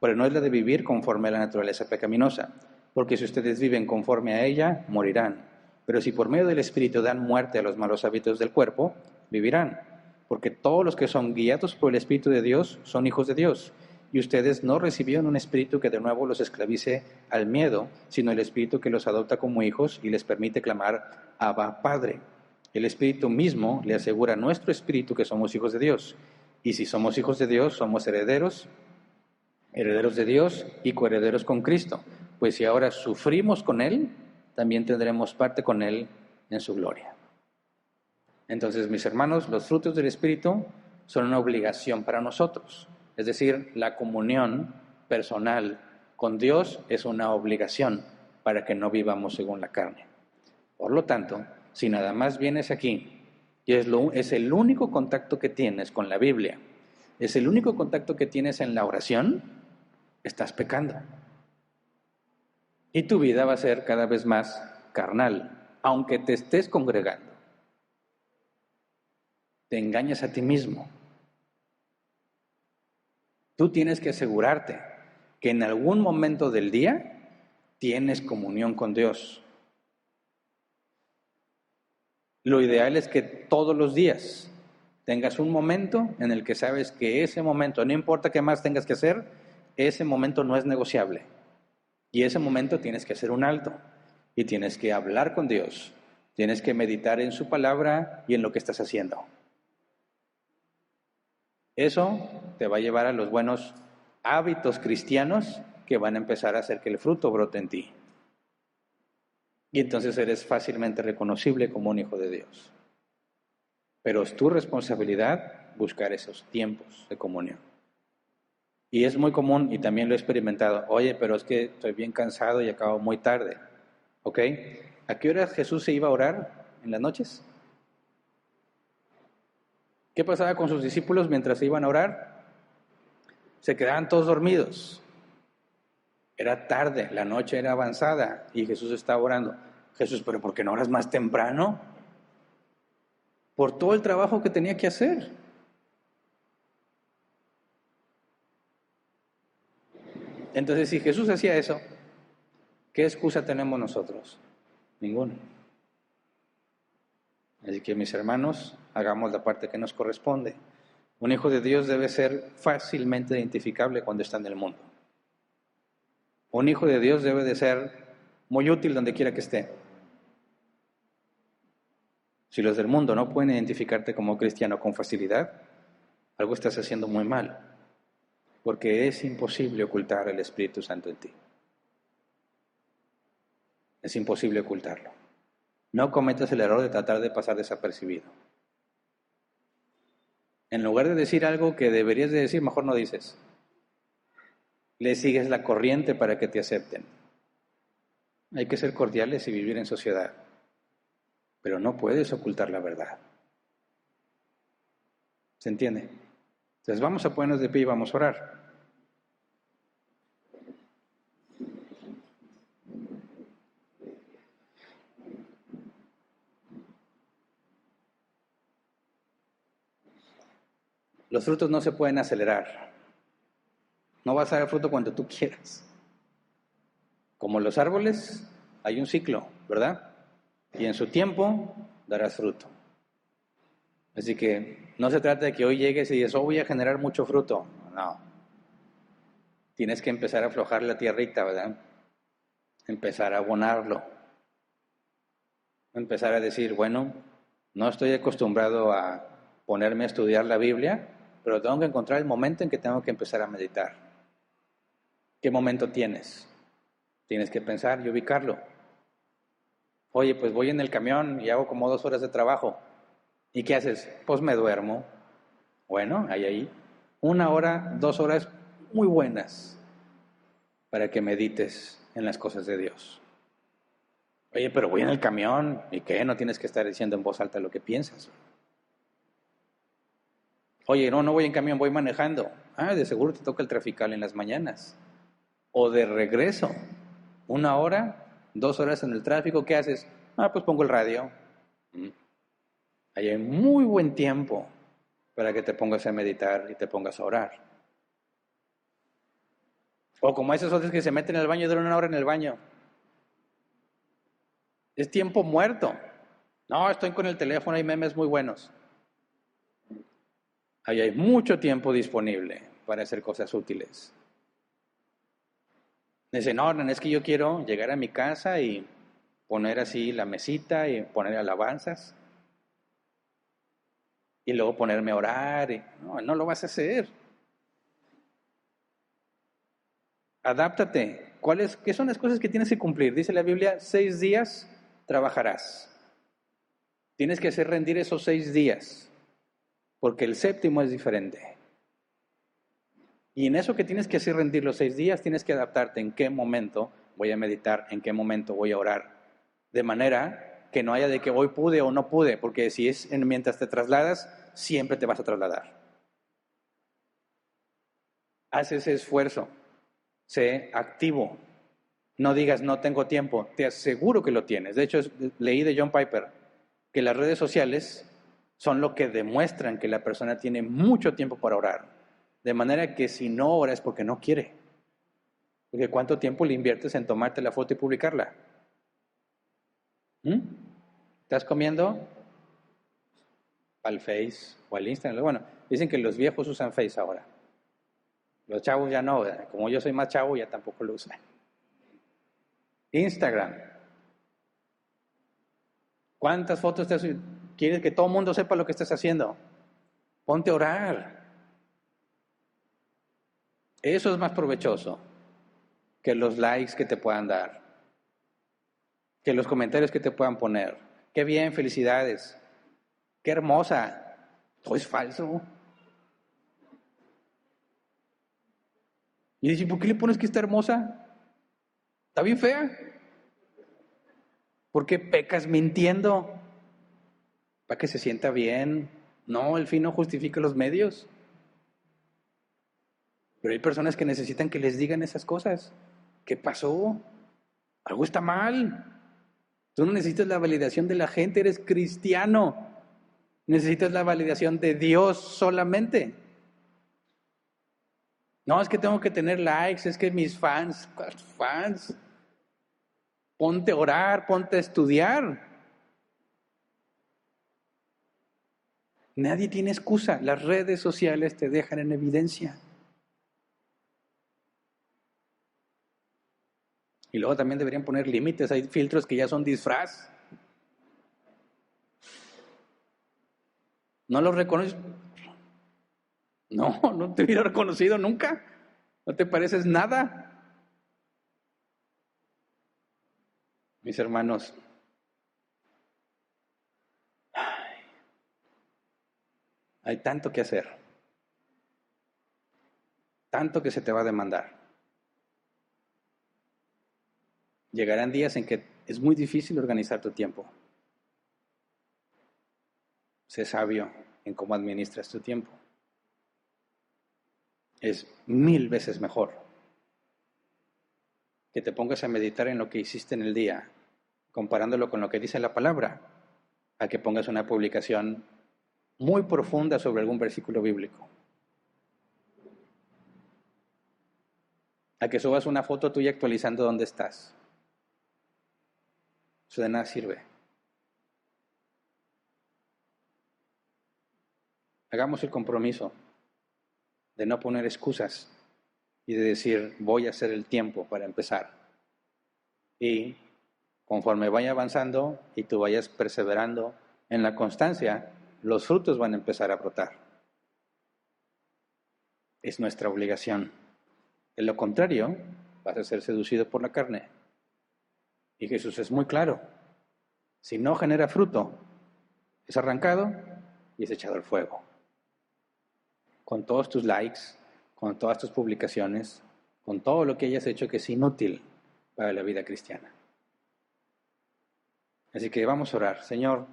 pero no es la de vivir conforme a la naturaleza pecaminosa, porque si ustedes viven conforme a ella, morirán. Pero si por medio del Espíritu dan muerte a los malos hábitos del cuerpo, vivirán. Porque todos los que son guiados por el Espíritu de Dios son hijos de Dios. Y ustedes no recibieron un espíritu que de nuevo los esclavice al miedo, sino el Espíritu que los adopta como hijos y les permite clamar, Abba, Padre. El Espíritu mismo le asegura a nuestro espíritu que somos hijos de Dios. Y si somos hijos de Dios, somos herederos, herederos de Dios y coherederos con Cristo, pues si ahora sufrimos con Él, también tendremos parte con Él en su gloria. Entonces, mis hermanos, los frutos del Espíritu son una obligación para nosotros. Es decir, la comunión personal con Dios es una obligación para que no vivamos según la carne. Por lo tanto, si nada más vienes aquí y es el único contacto que tienes con la Biblia, es el único contacto que tienes en la oración, estás pecando. Y tu vida va a ser cada vez más carnal, aunque te estés congregando. Te engañas a ti mismo. Tú tienes que asegurarte que en algún momento del día tienes comunión con Dios. Lo ideal es que todos los días tengas un momento en el que sabes que ese momento, no importa qué más tengas que hacer, ese momento no es negociable. Y ese momento tienes que hacer un alto y tienes que hablar con Dios. Tienes que meditar en su palabra y en lo que estás haciendo. Eso te va a llevar a los buenos hábitos cristianos que van a empezar a hacer que el fruto brote en ti. Y entonces eres fácilmente reconocible como un hijo de Dios. Pero es tu responsabilidad buscar esos tiempos de comunión. Y es muy común, y también lo he experimentado, oye, pero es que estoy bien cansado y acabo muy tarde. ¿Ok? ¿A qué hora Jesús se iba a orar en las noches? ¿Qué pasaba con sus discípulos mientras se iban a orar? Se quedaban todos dormidos. Era tarde, la noche era avanzada y Jesús estaba orando. Jesús, ¿pero por qué no oras más temprano? Por todo el trabajo que tenía que hacer. Entonces, si Jesús hacía eso, ¿qué excusa tenemos nosotros? Ninguna. Así que, mis hermanos, hagamos la parte que nos corresponde. Un hijo de Dios debe ser fácilmente identificable cuando está en el mundo. Un hijo de Dios debe de ser muy útil donde quiera que esté. Si los del mundo no pueden identificarte como cristiano con facilidad, algo estás haciendo muy mal, porque es imposible ocultar el Espíritu Santo en ti. Es imposible ocultarlo. No cometas el error de tratar de pasar desapercibido. En lugar de decir algo que deberías de decir, mejor no dices. Le sigues la corriente para que te acepten. Hay que ser cordiales y vivir en sociedad, pero no puedes ocultar la verdad. ¿Se entiende? Entonces vamos a ponernos de pie y vamos a orar. Los frutos no se pueden acelerar. No vas a dar fruto cuando tú quieras. Como los árboles, hay un ciclo, ¿verdad? Y en su tiempo darás fruto. Así que no se trata de que hoy llegues y dices, voy a generar mucho fruto. No. Tienes que empezar a aflojar la tierrita, ¿verdad? Empezar a abonarlo. Empezar a decir, bueno, no estoy acostumbrado a ponerme a estudiar la Biblia, pero tengo que encontrar el momento en que tengo que empezar a meditar. ¿Qué momento tienes? Tienes que pensar y ubicarlo. Oye, pues voy en el camión y hago como 2 horas de trabajo. ¿Y qué haces? Pues me duermo. Bueno, hay ahí 1 hora, 2 horas muy buenas para que medites en las cosas de Dios. Oye, pero voy en el camión. ¿Y qué? No tienes que estar diciendo en voz alta lo que piensas. Oye, no voy en camión, voy manejando. De seguro te toca el trafical en las mañanas. O de regreso. 1 hora, 2 horas en el tráfico, ¿qué haces? Pues pongo el radio. Ahí hay muy buen tiempo para que te pongas a meditar y te pongas a orar. O como esos otros que se meten al baño y duran 1 hora en el baño. Es tiempo muerto. No, estoy con el teléfono, hay memes muy buenos. Ahí hay mucho tiempo disponible para hacer cosas útiles. Dice, no, es que yo quiero llegar a mi casa y poner así la mesita y poner alabanzas. Y luego ponerme a orar. No lo vas a hacer. Adáptate. ¿Qué son las cosas que tienes que cumplir? Dice la Biblia, 6 días trabajarás. Tienes que hacer rendir esos 6 días, porque el séptimo es diferente. Y en eso que tienes que hacer rendir los 6 días, tienes que adaptarte en qué momento voy a meditar, en qué momento voy a orar. De manera que no haya de que hoy pude o no pude, porque si es mientras te trasladas, siempre te vas a trasladar. Haz ese esfuerzo, sé activo. No digas no tengo tiempo, te aseguro que lo tienes. De hecho, leí de John Piper que las redes sociales son lo que demuestran que la persona tiene mucho tiempo para orar. De manera que si no ora es porque no quiere. Porque ¿cuánto tiempo le inviertes en tomarte la foto y publicarla? ¿Estás comiendo? Al Face o al Instagram. Bueno, dicen que los viejos usan Face ahora. Los chavos ya no, ¿verdad? Como yo soy más chavo, ya tampoco lo usan. Instagram. ¿Cuántas fotos te haces? ¿Quieres que todo el mundo sepa lo que estás haciendo? Ponte a orar. Eso es más provechoso que los likes que te puedan dar, que los comentarios que te puedan poner. Qué bien, felicidades. Qué hermosa. Todo es falso. Y dice, ¿por qué le pones que está hermosa? Está bien fea. ¿Por qué pecas mintiendo? Para que se sienta bien. No, el fin no justifica los medios. Pero hay personas que necesitan que les digan esas cosas. ¿Qué pasó? Algo está mal. Tú no necesitas la validación de la gente, eres cristiano. Necesitas la validación de Dios solamente. No, es que tengo que tener likes, es que mis fans. Ponte a orar, ponte a estudiar. Nadie tiene excusa. Las redes sociales te dejan en evidencia. Y luego también deberían poner límites. Hay filtros que ya son disfraz. ¿No los reconoces? No, no te hubiera reconocido nunca. No te pareces nada. Mis hermanos, hay tanto que hacer. Tanto que se te va a demandar. Llegarán días en que es muy difícil organizar tu tiempo. Sé sabio en cómo administras tu tiempo. Es 1000 veces mejor que te pongas a meditar en lo que hiciste en el día, comparándolo con lo que dice la palabra, a que pongas una publicación muy profunda sobre algún versículo bíblico. A que subas una foto tuya actualizando dónde estás. Eso de nada sirve. Hagamos el compromiso de no poner excusas y de decir, voy a hacer el tiempo para empezar. Y conforme vaya avanzando y tú vayas perseverando en la constancia, los frutos van a empezar a brotar. Es nuestra obligación. De lo contrario, vas a ser seducido por la carne. Y Jesús es muy claro. Si no genera fruto, es arrancado y es echado al fuego. Con todos tus likes, con todas tus publicaciones, con todo lo que hayas hecho que es inútil para la vida cristiana. Así que vamos a orar. Señor,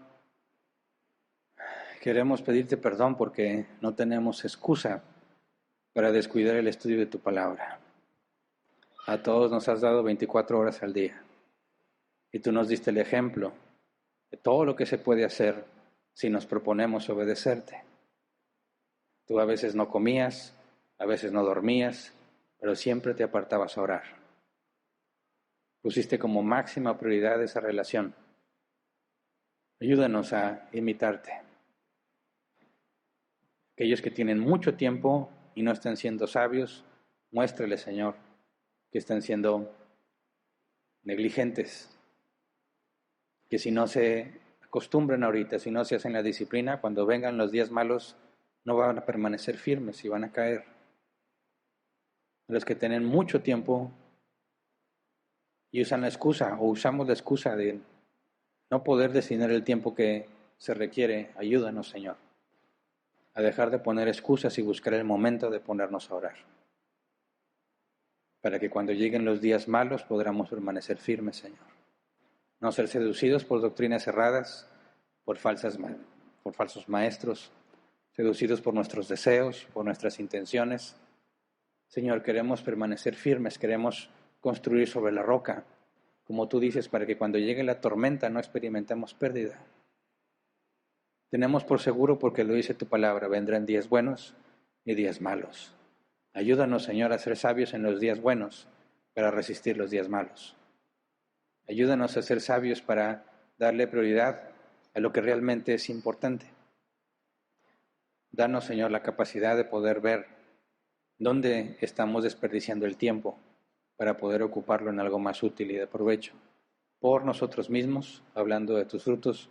queremos pedirte perdón porque no tenemos excusa para descuidar el estudio de tu palabra. A todos nos has dado 24 horas al día. Y tú nos diste el ejemplo de todo lo que se puede hacer si nos proponemos obedecerte. Tú a veces no comías, a veces no dormías, pero siempre te apartabas a orar. Pusiste como máxima prioridad esa relación. Ayúdanos a imitarte. Aquellos que tienen mucho tiempo y no están siendo sabios, muéstrale, Señor, que están siendo negligentes. Que si no se acostumbran ahorita, si no se hacen la disciplina, cuando vengan los días malos, no van a permanecer firmes y van a caer. Los que tienen mucho tiempo, y usan la excusa o usamos la excusa de no poder destinar el tiempo que se requiere. Ayúdanos, Señor, a dejar de poner excusas y buscar el momento de ponernos a orar, para que cuando lleguen los días malos podamos permanecer firmes, Señor. No ser seducidos por doctrinas erradas, por falsos maestros, seducidos por nuestros deseos, por nuestras intenciones. Señor, queremos permanecer firmes, queremos construir sobre la roca, como tú dices, para que cuando llegue la tormenta no experimentemos pérdida. Tenemos por seguro, porque lo dice tu palabra, vendrán días buenos y días malos. Ayúdanos, Señor, a ser sabios en los días buenos para resistir los días malos. Ayúdanos a ser sabios para darle prioridad a lo que realmente es importante. Danos, Señor, la capacidad de poder ver dónde estamos desperdiciando el tiempo para poder ocuparlo en algo más útil y de provecho, por nosotros mismos, hablando de tus frutos,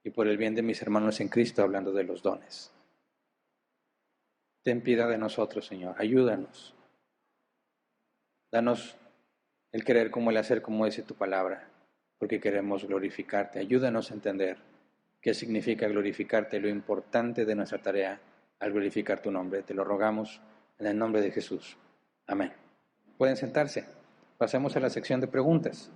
y por el bien de mis hermanos en Cristo, hablando de los dones. Ten piedad de nosotros, Señor, ayúdanos. Danos el querer como el hacer, como dice tu palabra, porque queremos glorificarte. Ayúdanos a entender qué significa glorificarte, lo importante de nuestra tarea al glorificar tu nombre. Te lo rogamos en el nombre de Jesús. Amén. Pueden sentarse. Pasemos a la sección de preguntas.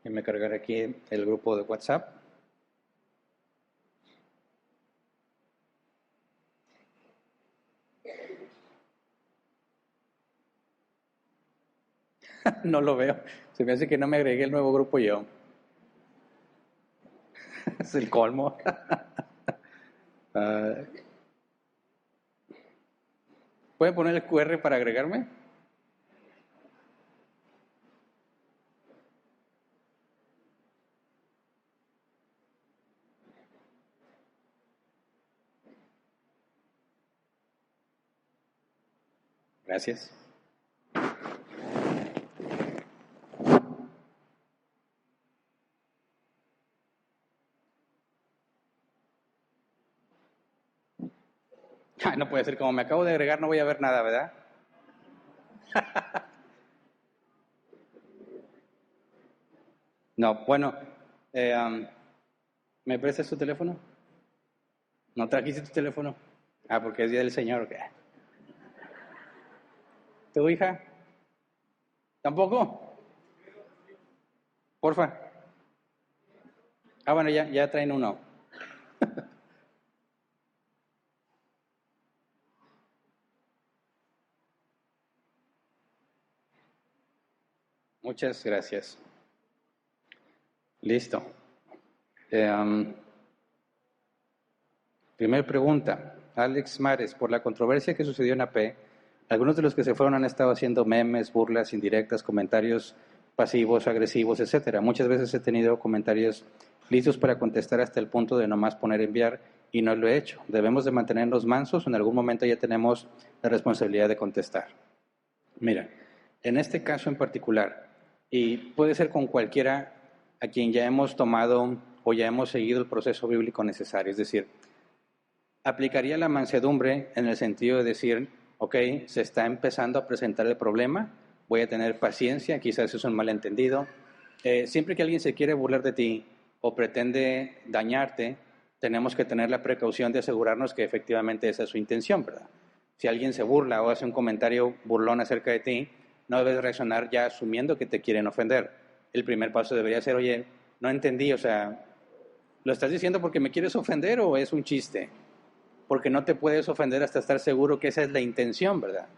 Déjenme cargar aquí el grupo de WhatsApp. No lo veo. Se me hace que no me agregué el nuevo grupo yo. Es el colmo. ¿Pueden poner el QR para agregarme? Gracias. No puede ser, como me acabo de agregar, no voy a ver nada, ¿verdad? No, bueno, ¿me prestas tu teléfono? ¿No trajiste tu teléfono? Porque es Día del Señor, ¿qué? ¿Tu hija? ¿Tampoco? Porfa. Bueno, ya traen uno. Muchas gracias. Listo. Primer pregunta. Alex Mares, por la controversia que sucedió en AP, algunos de los que se fueron han estado haciendo memes, burlas, indirectas, comentarios pasivos, agresivos, etcétera. Muchas veces he tenido comentarios listos para contestar hasta el punto de nomás poner enviar y no lo he hecho. Debemos de mantenernos mansos, en algún momento ya tenemos la responsabilidad de contestar. Mira, en este caso en particular, y puede ser con cualquiera a quien ya hemos tomado o ya hemos seguido el proceso bíblico necesario, es decir, aplicaría la mansedumbre en el sentido de decir, ok, se está empezando a presentar el problema, voy a tener paciencia, quizás es un malentendido. Siempre que alguien se quiere burlar de ti o pretende dañarte, tenemos que tener la precaución de asegurarnos que efectivamente esa es su intención, ¿verdad? Si alguien se burla o hace un comentario burlón acerca de ti, no debes reaccionar ya asumiendo que te quieren ofender. El primer paso debería ser, oye, no entendí, o sea, ¿lo estás diciendo porque me quieres ofender o es un chiste? Porque no te puedes ofender hasta estar seguro que esa es la intención, ¿verdad?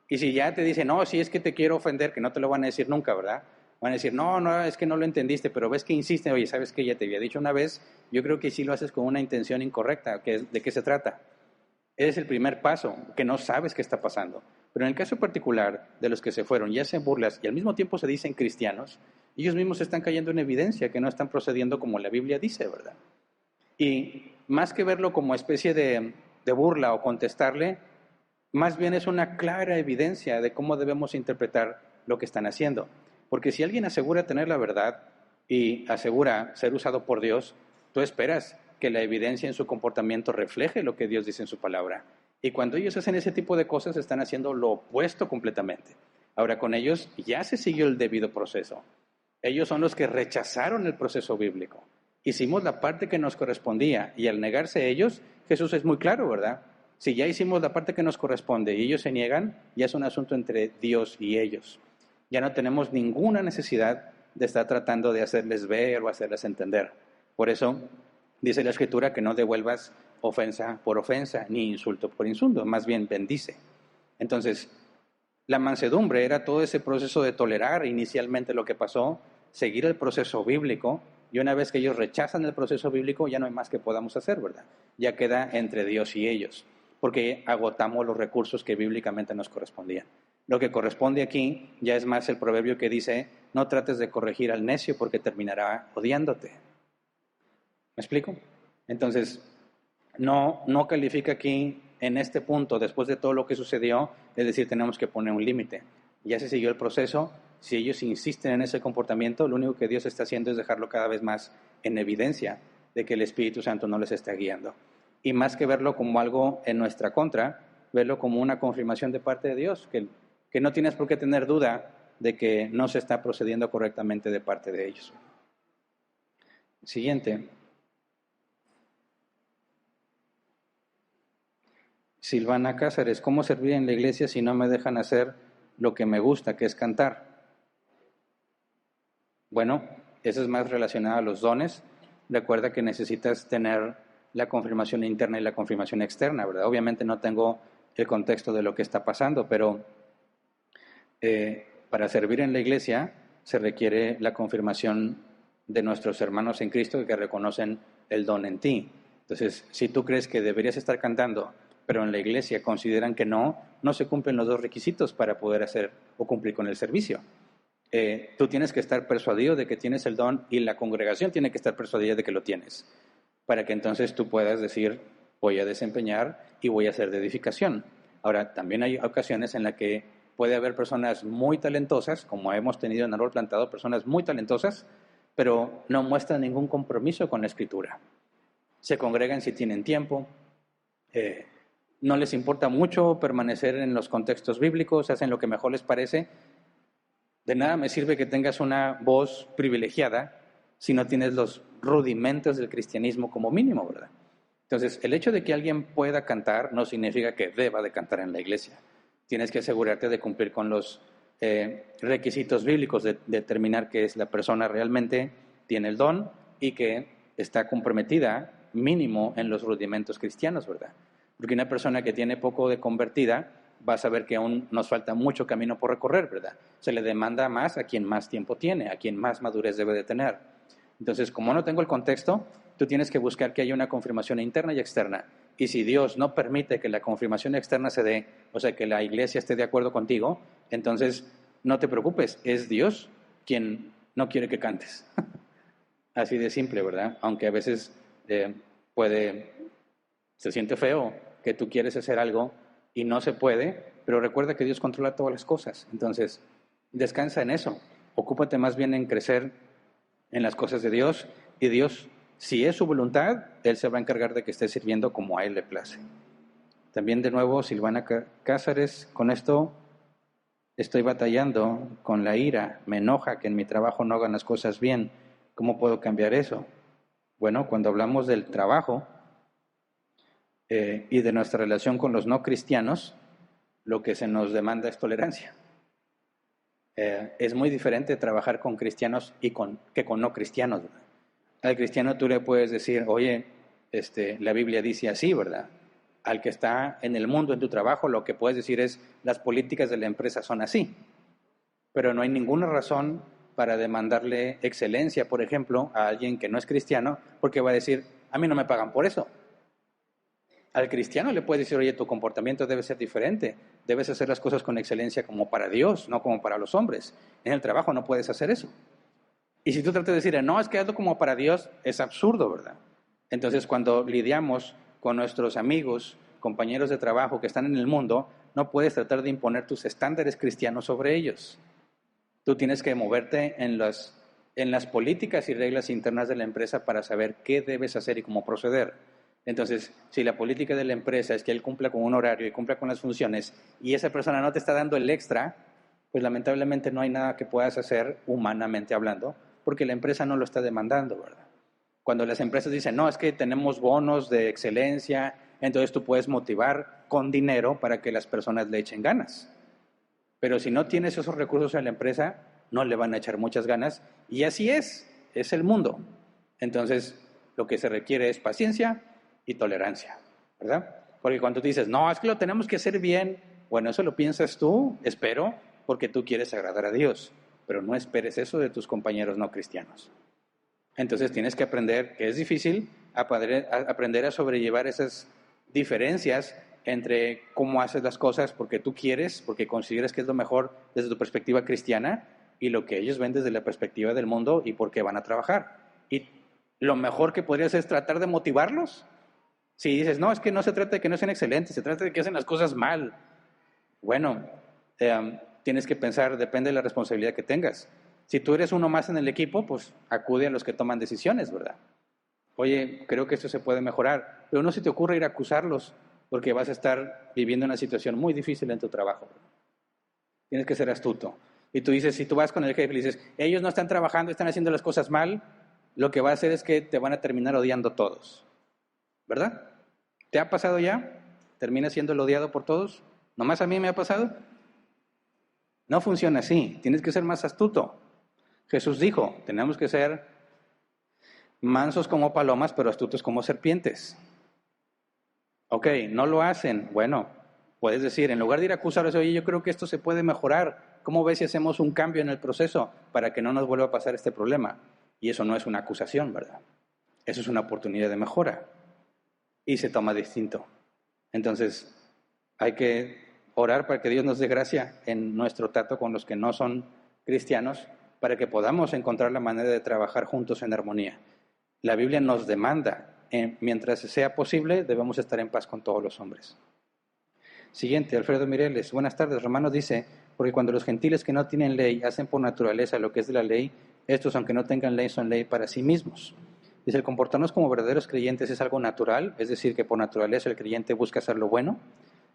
Y si ya te dicen, no, si es que te quiero ofender, que no te lo van a decir nunca, ¿verdad? Van a decir, no, es que no lo entendiste, pero ves que insisten, oye, ¿sabes qué? Ya te había dicho una vez, yo creo que sí lo haces con una intención incorrecta, ¿de qué se trata? Ese es el primer paso, que no sabes qué está pasando. Pero en el caso particular de los que se fueron, ya sean burlas y al mismo tiempo se dicen cristianos, ellos mismos están cayendo en evidencia que no están procediendo como la Biblia dice, ¿verdad? Y más que verlo como especie de burla o contestarle, más bien es una clara evidencia de cómo debemos interpretar lo que están haciendo. Porque si alguien asegura tener la verdad y asegura ser usado por Dios, tú esperas que la evidencia en su comportamiento refleje lo que Dios dice en su palabra. Y cuando ellos hacen ese tipo de cosas, están haciendo lo opuesto completamente. Ahora, con ellos ya se siguió el debido proceso. Ellos son los que rechazaron el proceso bíblico. Hicimos la parte que nos correspondía y al negarse ellos, Jesús es muy claro, ¿verdad? Si ya hicimos la parte que nos corresponde y ellos se niegan, ya es un asunto entre Dios y ellos. Ya no tenemos ninguna necesidad de estar tratando de hacerles ver o hacerles entender. Por eso dice la Escritura que no devuelvas ofensa por ofensa, ni insulto por insulto, más bien bendice. Entonces, la mansedumbre era todo ese proceso de tolerar inicialmente lo que pasó, seguir el proceso bíblico, y una vez que ellos rechazan el proceso bíblico, ya no hay más que podamos hacer, ¿verdad? Ya queda entre Dios y ellos, porque agotamos los recursos que bíblicamente nos correspondían. Lo que corresponde aquí ya es más el proverbio que dice, no trates de corregir al necio porque terminará odiándote. ¿Me explico? Entonces, no califica aquí en este punto, después de todo lo que sucedió, es decir, tenemos que poner un límite. Ya se siguió el proceso, si ellos insisten en ese comportamiento, lo único que Dios está haciendo es dejarlo cada vez más en evidencia de que el Espíritu Santo no les está guiando. Y más que verlo como algo en nuestra contra, verlo como una confirmación de parte de Dios, que no tienes por qué tener duda de que no se está procediendo correctamente de parte de ellos. Siguiente. Silvana Cázares, ¿cómo servir en la iglesia si no me dejan hacer lo que me gusta, que es cantar? Bueno, eso es más relacionado a los dones. Recuerda que necesitas tener la confirmación interna y la confirmación externa, ¿verdad? Obviamente no tengo el contexto de lo que está pasando, pero para servir en la iglesia se requiere la confirmación de nuestros hermanos en Cristo que reconocen el don en ti. Entonces, si tú crees que deberías estar cantando, pero en la iglesia consideran que no se cumplen los dos requisitos para poder hacer o cumplir con el servicio. Tú tienes que estar persuadido de que tienes el don y la congregación tiene que estar persuadida de que lo tienes, para que entonces tú puedas decir, voy a desempeñar y voy a hacer de edificación. Ahora, también hay ocasiones en las que puede haber personas muy talentosas, como hemos tenido en Árbol Plantado, personas muy talentosas, pero no muestran ningún compromiso con la Escritura. Se congregan si tienen tiempo, no les importa mucho permanecer en los contextos bíblicos, hacen lo que mejor les parece. De nada me sirve que tengas una voz privilegiada si no tienes los rudimentos del cristianismo como mínimo, ¿verdad? Entonces, el hecho de que alguien pueda cantar no significa que deba de cantar en la iglesia. Tienes que asegurarte de cumplir con los requisitos bíblicos, de determinar que la persona realmente tiene el don y que está comprometida mínimo en los rudimentos cristianos, ¿verdad? Porque una persona que tiene poco de convertida va a saber que aún nos falta mucho camino por recorrer, ¿verdad? Se le demanda más a quien más tiempo tiene, a quien más madurez debe de tener. Entonces, como no tengo el contexto, tú tienes que buscar que haya una confirmación interna y externa. Y si Dios no permite que la confirmación externa se dé, o sea, que la iglesia esté de acuerdo contigo, entonces no te preocupes, es Dios quien no quiere que cantes. Así de simple, ¿verdad? Aunque a veces se siente feo que tú quieres hacer algo y no se puede, pero recuerda que Dios controla todas las cosas. Entonces, descansa en eso. Ocúpate más bien en crecer en las cosas de Dios, y Dios, si es su voluntad, Él se va a encargar de que esté sirviendo como a Él le place. También de nuevo, Silvana Cázares, con esto estoy batallando con la ira, me enoja que en mi trabajo no hagan las cosas bien. ¿Cómo puedo cambiar eso? Bueno, cuando hablamos del trabajo y de nuestra relación con los no cristianos, lo que se nos demanda es tolerancia. Es muy diferente trabajar con cristianos que con no cristianos, ¿verdad? Al cristiano tú le puedes decir, oye, la Biblia dice así, ¿verdad? Al que está en el mundo, en tu trabajo, lo que puedes decir es, las políticas de la empresa son así. Pero no hay ninguna razón para demandarle excelencia, por ejemplo, a alguien que no es cristiano, porque va a decir, a mí no me pagan por eso. Al cristiano le puedes decir, oye, tu comportamiento debe ser diferente, debes hacer las cosas con excelencia como para Dios, no como para los hombres. En el trabajo no puedes hacer eso. Y si tú tratas de decir, no, es que hazlo como para Dios, es absurdo, ¿verdad? Entonces, cuando lidiamos con nuestros amigos, compañeros de trabajo que están en el mundo, no puedes tratar de imponer tus estándares cristianos sobre ellos. Tú tienes que moverte en las políticas y reglas internas de la empresa para saber qué debes hacer y cómo proceder. Entonces, si la política de la empresa es que él cumpla con un horario y cumpla con las funciones y esa persona no te está dando el extra, pues lamentablemente no hay nada que puedas hacer humanamente hablando, porque la empresa no lo está demandando, ¿verdad? Cuando las empresas dicen, no, es que tenemos bonos de excelencia, entonces tú puedes motivar con dinero para que las personas le echen ganas. Pero si no tienes esos recursos en la empresa, no le van a echar muchas ganas. Y así es el mundo. Entonces, lo que se requiere es paciencia y tolerancia, ¿verdad? Porque cuando tú dices, no, es que lo tenemos que hacer bien, bueno, eso lo piensas tú, espero, porque tú quieres agradar a Dios. Pero no esperes eso de tus compañeros no cristianos. Entonces tienes que aprender, que es difícil, aprender a sobrellevar esas diferencias entre cómo haces las cosas porque tú quieres, porque consideras que es lo mejor desde tu perspectiva cristiana y lo que ellos ven desde la perspectiva del mundo y por qué van a trabajar. Y lo mejor que podrías es tratar de motivarlos. Si dices, no, es que no se trata de que no sean excelentes, se trata de que hacen las cosas mal. Bueno, tienes que pensar, depende de la responsabilidad que tengas. Si tú eres uno más en el equipo, pues acude a los que toman decisiones, ¿verdad? Oye, creo que esto se puede mejorar, pero no se te ocurre ir a acusarlos porque vas a estar viviendo una situación muy difícil en tu trabajo. Tienes que ser astuto. Y tú dices, si tú vas con el jefe y le dices, ellos no están trabajando, están haciendo las cosas mal, lo que va a hacer es que te van a terminar odiando todos. ¿Verdad? ¿Te ha pasado ya? ¿Terminas siendo el odiado por todos? ¿Nomás a mí me ha pasado? No funciona así. Tienes que ser más astuto. Jesús dijo, tenemos que ser mansos como palomas, pero astutos como serpientes. Ok, no lo hacen. Bueno, puedes decir, en lugar de ir a acusarlos, oye, yo creo que esto se puede mejorar. ¿Cómo ves si hacemos un cambio en el proceso para que no nos vuelva a pasar este problema? Y eso no es una acusación, ¿verdad? Eso es una oportunidad de mejora. Y se toma distinto. Entonces, hay que orar para que Dios nos dé gracia en nuestro trato con los que no son cristianos, para que podamos encontrar la manera de trabajar juntos en armonía. La Biblia nos demanda, mientras sea posible, debemos estar en paz con todos los hombres. Siguiente, Alfredo Mireles. Buenas tardes. Romano dice, porque cuando los gentiles que no tienen ley hacen por naturaleza lo que es de la ley, estos, aunque no tengan ley, son ley para sí mismos. Dice, el comportarnos como verdaderos creyentes es algo natural, es decir, que por naturaleza el creyente busca hacer lo bueno.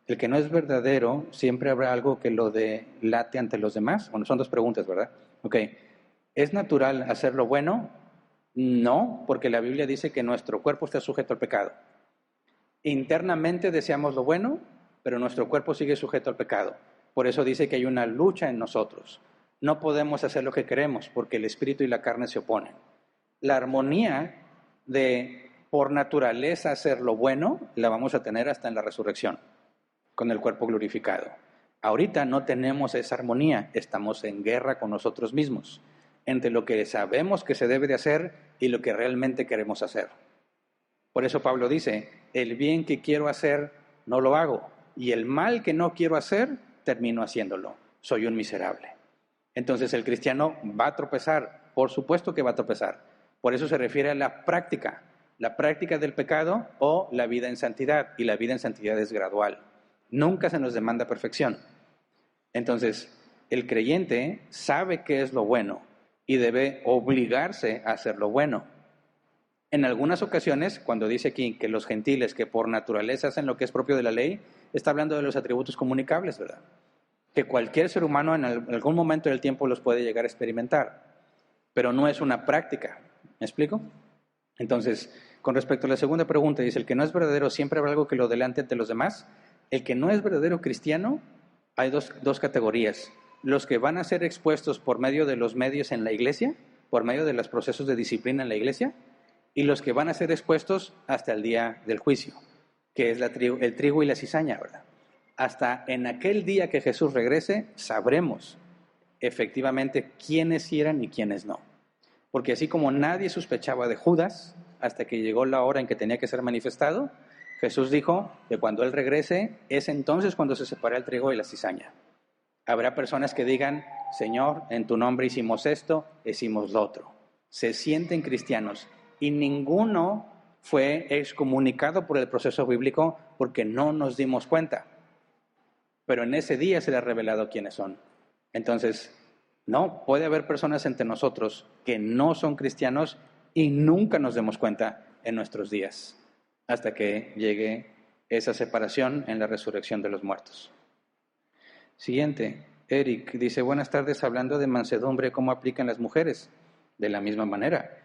El que no es verdadero, siempre habrá algo que lo delate ante los demás. Bueno, son dos preguntas, ¿verdad? Ok, ¿es natural hacer lo bueno? No, porque la Biblia dice que nuestro cuerpo está sujeto al pecado. Internamente deseamos lo bueno, pero nuestro cuerpo sigue sujeto al pecado. Por eso dice que hay una lucha en nosotros. No podemos hacer lo que queremos porque el espíritu y la carne se oponen. La armonía de por naturaleza hacer lo bueno la vamos a tener hasta en la resurrección, con el cuerpo glorificado. Ahorita no tenemos esa armonía, estamos en guerra con nosotros mismos, entre lo que sabemos que se debe de hacer y lo que realmente queremos hacer. Por eso Pablo dice, el bien que quiero hacer no lo hago, y el mal que no quiero hacer termino haciéndolo. Soy un miserable. Entonces el cristiano va a tropezar, por supuesto que va a tropezar. Por eso se refiere a la práctica del pecado o la vida en santidad, y la vida en santidad es gradual. Nunca se nos demanda perfección. Entonces, el creyente sabe qué es lo bueno y debe obligarse a hacer lo bueno. En algunas ocasiones, cuando dice aquí que los gentiles que por naturaleza hacen lo que es propio de la ley, está hablando de los atributos comunicables, ¿verdad? Que cualquier ser humano en algún momento del tiempo los puede llegar a experimentar, pero no es una práctica. ¿Me explico? Entonces, con respecto a la segunda pregunta, dice, el que no es verdadero siempre habrá algo que lo delante ante los demás. El que no es verdadero cristiano, hay dos categorías. Los que van a ser expuestos por medio de los medios en la iglesia, por medio de los procesos de disciplina en la iglesia, y los que van a ser expuestos hasta el día del juicio, que es el trigo y la cizaña, ¿verdad? Hasta en aquel día que Jesús regrese, sabremos efectivamente quiénes eran y quiénes no. Porque así como nadie sospechaba de Judas, hasta que llegó la hora en que tenía que ser manifestado, Jesús dijo que cuando Él regrese, es entonces cuando se separa el trigo y la cizaña. Habrá personas que digan, Señor, en tu nombre hicimos esto, hicimos lo otro. Se sienten cristianos y ninguno fue excomunicado por el proceso bíblico porque no nos dimos cuenta. Pero en ese día se les ha revelado quiénes son. Entonces, No, puede haber personas entre nosotros que no son cristianos y nunca nos demos cuenta en nuestros días, hasta que llegue esa separación en la resurrección de los muertos. Siguiente, Eric dice, buenas tardes, hablando de mansedumbre, ¿cómo aplican las mujeres? De la misma manera.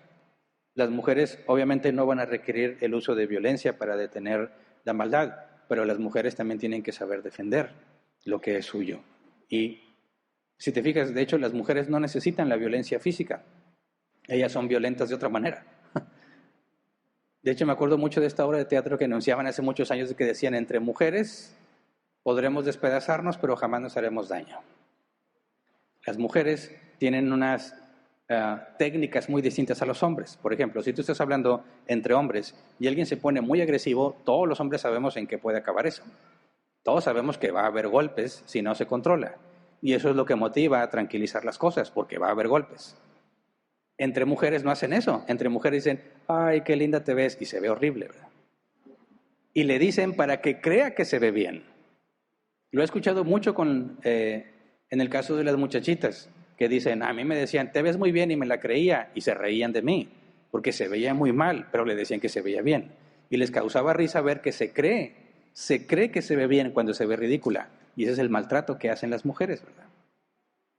Las mujeres obviamente no van a requerir el uso de violencia para detener la maldad, pero las mujeres también tienen que saber defender lo que es suyo. Y si te fijas, de hecho, las mujeres no necesitan la violencia física. Ellas son violentas de otra manera. De hecho, me acuerdo mucho de esta obra de teatro que anunciaban hace muchos años, que decían, entre mujeres podremos despedazarnos, pero jamás nos haremos daño. Las mujeres tienen unas técnicas muy distintas a los hombres. Por ejemplo, si tú estás hablando entre hombres y alguien se pone muy agresivo, todos los hombres sabemos en qué puede acabar eso. Todos sabemos que va a haber golpes si no se controla. Y eso es lo que motiva a tranquilizar las cosas, porque va a haber golpes. Entre mujeres no hacen eso. Entre mujeres dicen, ay, qué linda te ves, y se ve horrible, ¿verdad? Y le dicen para que crea que se ve bien. Lo he escuchado mucho en el caso de las muchachitas, que dicen, a mí me decían, te ves muy bien, y me la creía, y se reían de mí, porque se veía muy mal, pero le decían que se veía bien. Y les causaba risa ver que se cree que se ve bien cuando se ve ridícula. Y ese es el maltrato que hacen las mujeres, ¿verdad?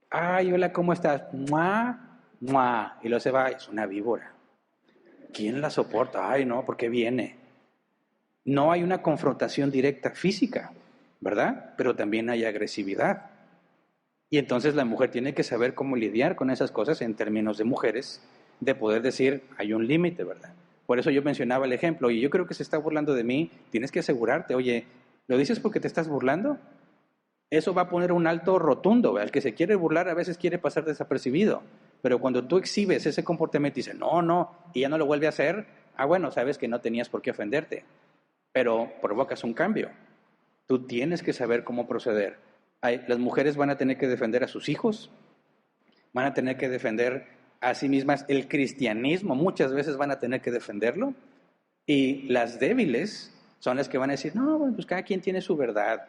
Ay, hola, ¿cómo estás? ¡Mua! ¡Mua! Y luego se va, es una víbora. ¿Quién la soporta? Ay, no, ¿por qué viene? No hay una confrontación directa física, ¿verdad? Pero también hay agresividad. Y entonces la mujer tiene que saber cómo lidiar con esas cosas en términos de mujeres, de poder decir, hay un límite, ¿verdad? Por eso yo mencionaba el ejemplo, y yo creo que se está burlando de mí, tienes que asegurarte, oye, ¿lo dices porque te estás burlando? Eso va a poner un alto rotundo, ¿verdad? El que se quiere burlar a veces quiere pasar desapercibido, pero cuando tú exhibes ese comportamiento y dices, no, y ya no lo vuelve a hacer, bueno, sabes que no tenías por qué ofenderte, pero provocas un cambio. Tú tienes que saber cómo proceder. Las mujeres van a tener que defender a sus hijos, van a tener que defender a sí mismas el cristianismo, muchas veces van a tener que defenderlo, y las débiles son las que van a decir, no, bueno, pues cada quien tiene su verdad.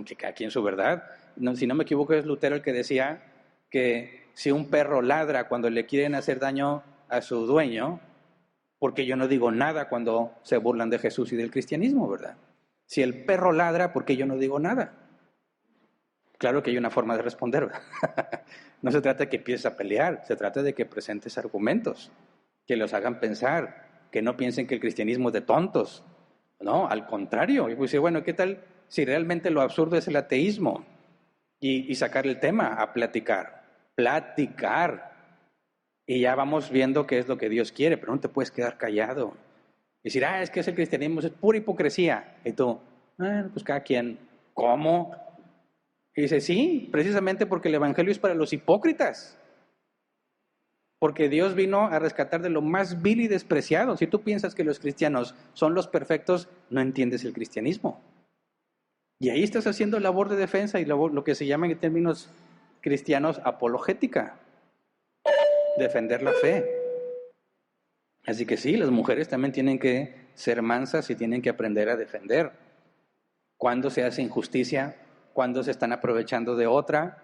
Que cada quien su verdad. No, si no me equivoco, es Lutero el que decía que si un perro ladra cuando le quieren hacer daño a su dueño, porque yo no digo nada cuando se burlan de Jesús y del cristianismo, ¿verdad? Si el perro ladra, ¿por qué yo no digo nada? Claro que hay una forma de responder, ¿verdad? No se trata de que empieces a pelear, se trata de que presentes argumentos, que los hagan pensar, que no piensen que el cristianismo es de tontos. No, al contrario. Y pues, bueno, ¿qué tal si realmente lo absurdo es el ateísmo? Y sacar el tema a platicar. Platicar. Y ya vamos viendo qué es lo que Dios quiere, pero no te puedes quedar callado. Y decir, es que es el cristianismo, es pura hipocresía. Y tú, pues cada quien, ¿cómo? Y dice, sí, precisamente porque el evangelio es para los hipócritas. Porque Dios vino a rescatar de lo más vil y despreciado. Si tú piensas que los cristianos son los perfectos, no entiendes el cristianismo. Y ahí estás haciendo labor de defensa y lo que se llama en términos cristianos apologética. Defender la fe. Así que sí, las mujeres también tienen que ser mansas y tienen que aprender a defender. Cuando se hace injusticia, cuando se están aprovechando de otra,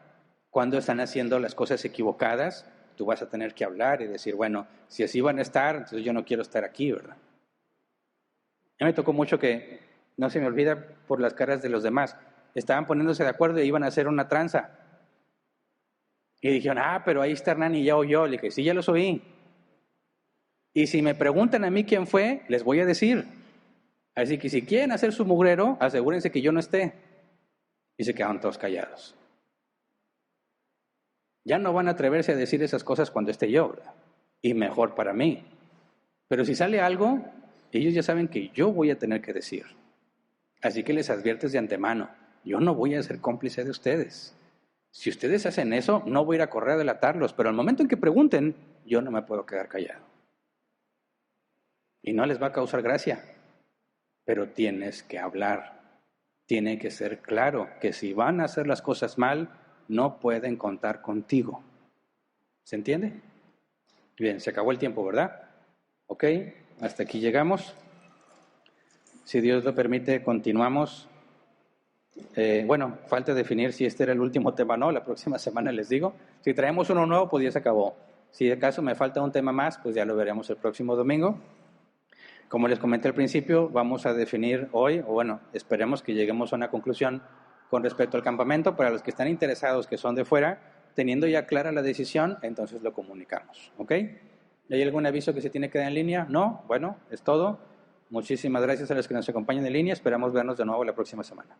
cuando están haciendo las cosas equivocadas, tú vas a tener que hablar y decir, bueno, si así van a estar, entonces yo no quiero estar aquí, ¿verdad? A mí me tocó mucho que, no se me olvida por las caras de los demás, estaban poniéndose de acuerdo y iban a hacer una tranza. Y dijeron, pero ahí está Hernán y ya oyó. Le dije, sí, ya los oí. Y si me preguntan a mí quién fue, les voy a decir. Así que si quieren hacer su mugrero, asegúrense que yo no esté. Y se quedaron todos callados. Ya no van a atreverse a decir esas cosas cuando esté yo, ¿verdad? Y mejor para mí. Pero si sale algo, ellos ya saben que yo voy a tener que decir. Así que les adviertes de antemano, yo no voy a ser cómplice de ustedes. Si ustedes hacen eso, no voy a ir a correr a delatarlos, pero al momento en que pregunten, yo no me puedo quedar callado. Y no les va a causar gracia, pero tienes que hablar. Tiene que ser claro que si van a hacer las cosas mal, no pueden contar contigo. ¿Se entiende? Bien, se acabó el tiempo, ¿verdad? Ok, hasta aquí llegamos. Si Dios lo permite, continuamos Bueno, falta definir si este era el último tema o no. La próxima semana les digo. Si traemos uno nuevo, pues ya se acabó. Si de caso me falta un tema más, pues ya lo veremos el próximo domingo. Como les comenté al principio, vamos a definir hoy, o bueno, esperemos que lleguemos a una conclusión con respecto al campamento. Para los que están interesados, que son de fuera, teniendo ya clara la decisión, entonces lo comunicamos. ¿Ok? ¿Hay algún aviso que se tiene que dar en línea? No. Bueno, es todo. Muchísimas gracias a los que nos acompañan en línea. Esperamos vernos de nuevo la próxima semana.